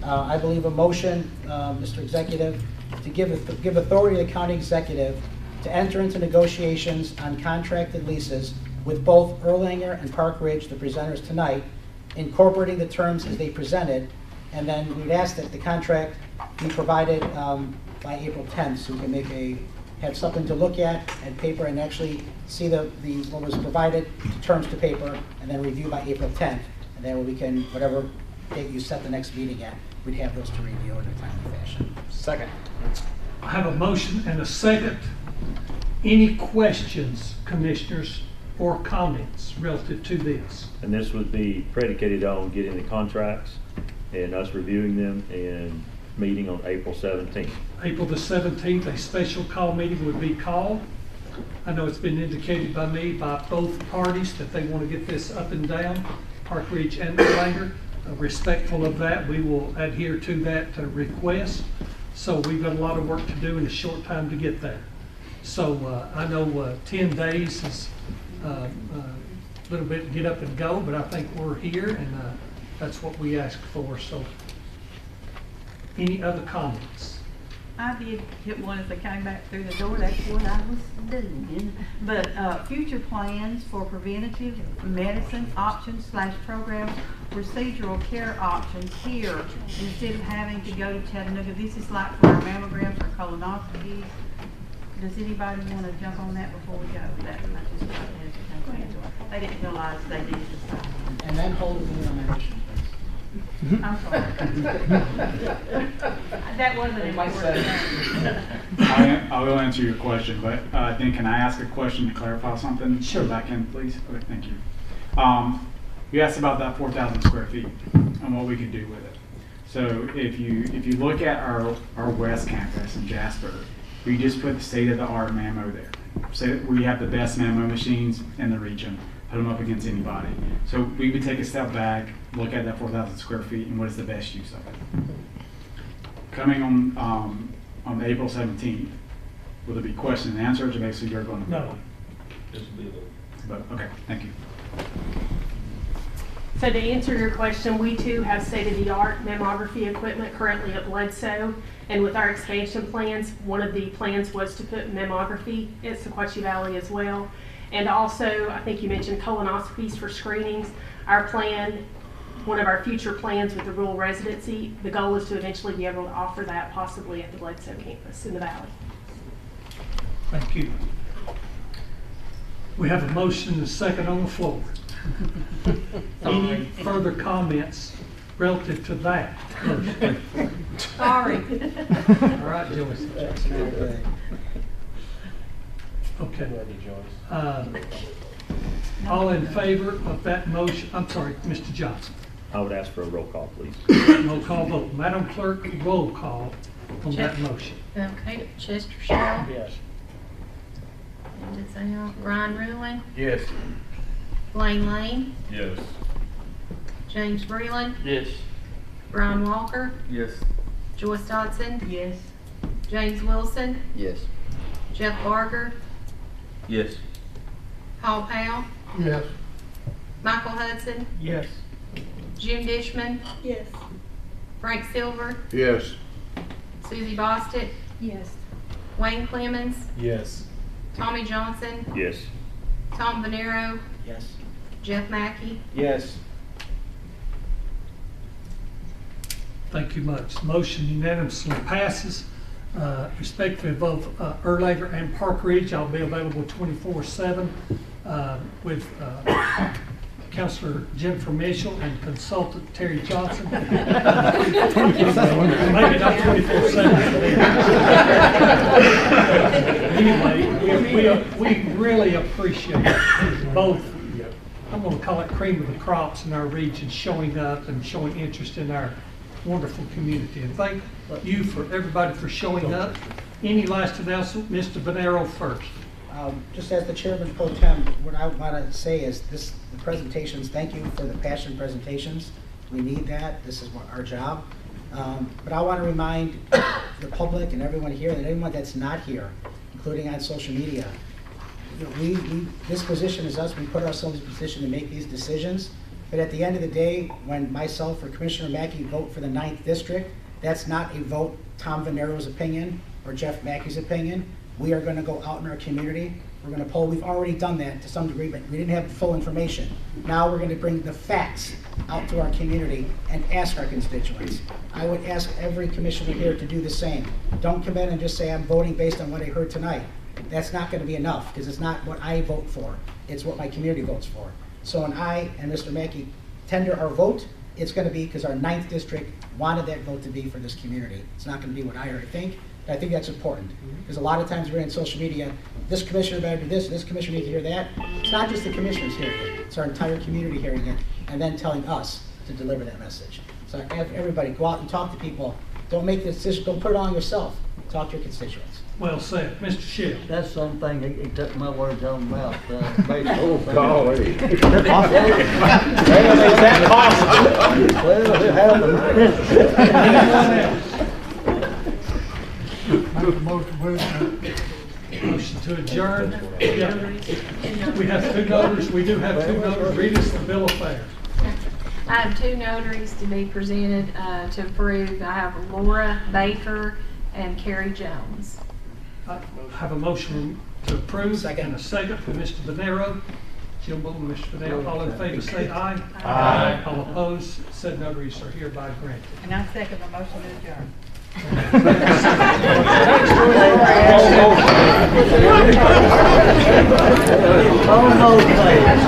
I believe a motion, Mr. Executive, to give authority to the county executive to enter into negotiations on contracted leases with both Erlanger and Parkridge, the presenters tonight, incorporating the terms as they presented, and then we'd ask that the contract be provided by April 10th, so we can have something to look at paper and actually see what was provided, terms to paper, and then review by April 10th, and then we can, whatever date you set the next meeting at, we'd have those to review in a timely fashion. Second. I have a motion and a second. Any questions, commissioners, or comments relative to this? And this would be predicated on getting the contracts and us reviewing them and meeting on April 17th. April the 17th, a special call meeting would be called. I know it's been indicated by me, by both parties, that they want to get this up and down, Parkridge and Erlanger. Respectful of that, we will adhere to that request. So we've got a lot of work to do in a short time to get there. So I know 10 days is a little bit to get up and go, but I think we're here and that's what we asked for. So any other comments? I did hit one as I came back through the door. That's what I was doing. But future plans for preventative medicine options / programs, procedural care options here instead of having to go to Chattanooga. This is like for our mammograms or colonoscopies. Does anybody want to jump on that before we go? That I just they didn't realize they did this. And then hold it in the motion, please. I'm sorry. That wasn't important. I will answer your question, but then can I ask a question to clarify something? Sure. Back in, please. Okay, thank you. You asked about that 4,000 square feet and what we could do with it. So if you look at our West Campus in Jasper, we just put the state-of-the-art mammo there. So we have the best mammo machines in the region. Put them up against anybody. So we would take a step back, look at that 4,000 square feet, and what is the best use of it. Coming on April 17th, will there be question and answers, or basically you're going to? No. But okay, thank you. So to answer your question, we too have state-of-the-art mammography equipment currently at Bledsoe. And with our expansion plans, one of the plans was to put mammography at Sequatchie Valley as well. And also, I think you mentioned colonoscopies for screenings. Our plan, one of our future plans with the rural residency, the goal is to eventually be able to offer that possibly at the Bledsoe campus in the valley. Thank you. We have a motion and a second on the floor. Any further comments relative to that? Sorry. All right, Joyce. Okay. All in favor of that motion? I'm sorry, Mr. Johnson. I would ask for a roll call, please. Roll call vote. Madam Clerk, roll call on that motion. Okay, Chester Shell. Yes. Ryan Ruin. Yes. Blaine Lane. Yes. James Breland. Yes. Brian Walker. Yes. Joyce Dodson. Yes. James Wilson. Yes. Jeff Barger. Yes. Paul Powell. Yes. Michael Hudson. Yes. Jim Dishman. Yes. Frank Silver. Yes. Susie Bostic. Yes. Wayne Clemens. Yes. Tommy Johnson. Yes. Tom Venero. Yes. Jeff Mackey. Yes. Thank you much. Motion unanimously passes. Respectively of both Erlanger and Parkridge, I'll be available 24/7 with Counselor Jennifer Mitchell and Consultant Terry Johnson. Maybe not 24/7. Anyway, we really appreciate both, I'm going to call it cream of the crops in our region, showing up and showing interest in our wonderful community. And thank you for everybody for showing up. Any last announcement? Mr. Bonero first. Just as the chairman pro tem, what I want to say is the presentations, thank you for the passion presentations. We need that. This is our job. But I want to remind the public and everyone here that anyone that's not here, including on social media, this position is us. We put ourselves in a position to make these decisions. But at the end of the day, when myself or Commissioner Mackey vote for the 9th District, that's not a vote Tom Venero's opinion or Jeff Mackey's opinion. We are going to go out in our community. We're going to poll. We've already done that to some degree, but we didn't have the full information. Now we're going to bring the facts out to our community and ask our constituents. I would ask every commissioner here to do the same. Don't come in and just say, I'm voting based on what I heard tonight. That's not going to be enough, because it's not what I vote for. It's what my community votes for. So when I and Mr. Mackey tender our vote, it's going to be because our 9th District wanted that vote to be for this community. It's not going to be what I already think. I think that's important, because a lot of times we're in social media, this commissioner better do this commissioner needs to hear that. It's not just the commissioners hearing it, it's our entire community hearing it, and then telling us to deliver that message. So I have everybody go out and talk to people. Don't make the decision, don't put it on yourself. Talk to your constituents. Well said. Mr. Shield. That's something, he took my words out of my mouth. Golly. Is that possible? Well, it happened. Motion to adjourn. Yeah. We have two notaries. We do have two notaries. Read us the bill of fare. I have two notaries to be presented to approve. I have Laura Baker and Carrie Jones. I have a motion to approve and a second for Mr. Bonero. Jim Bolton, Mr. Bonero, all in favor say aye. Aye. All opposed, said notaries are hereby granted. And I second the motion to adjourn. Almost there.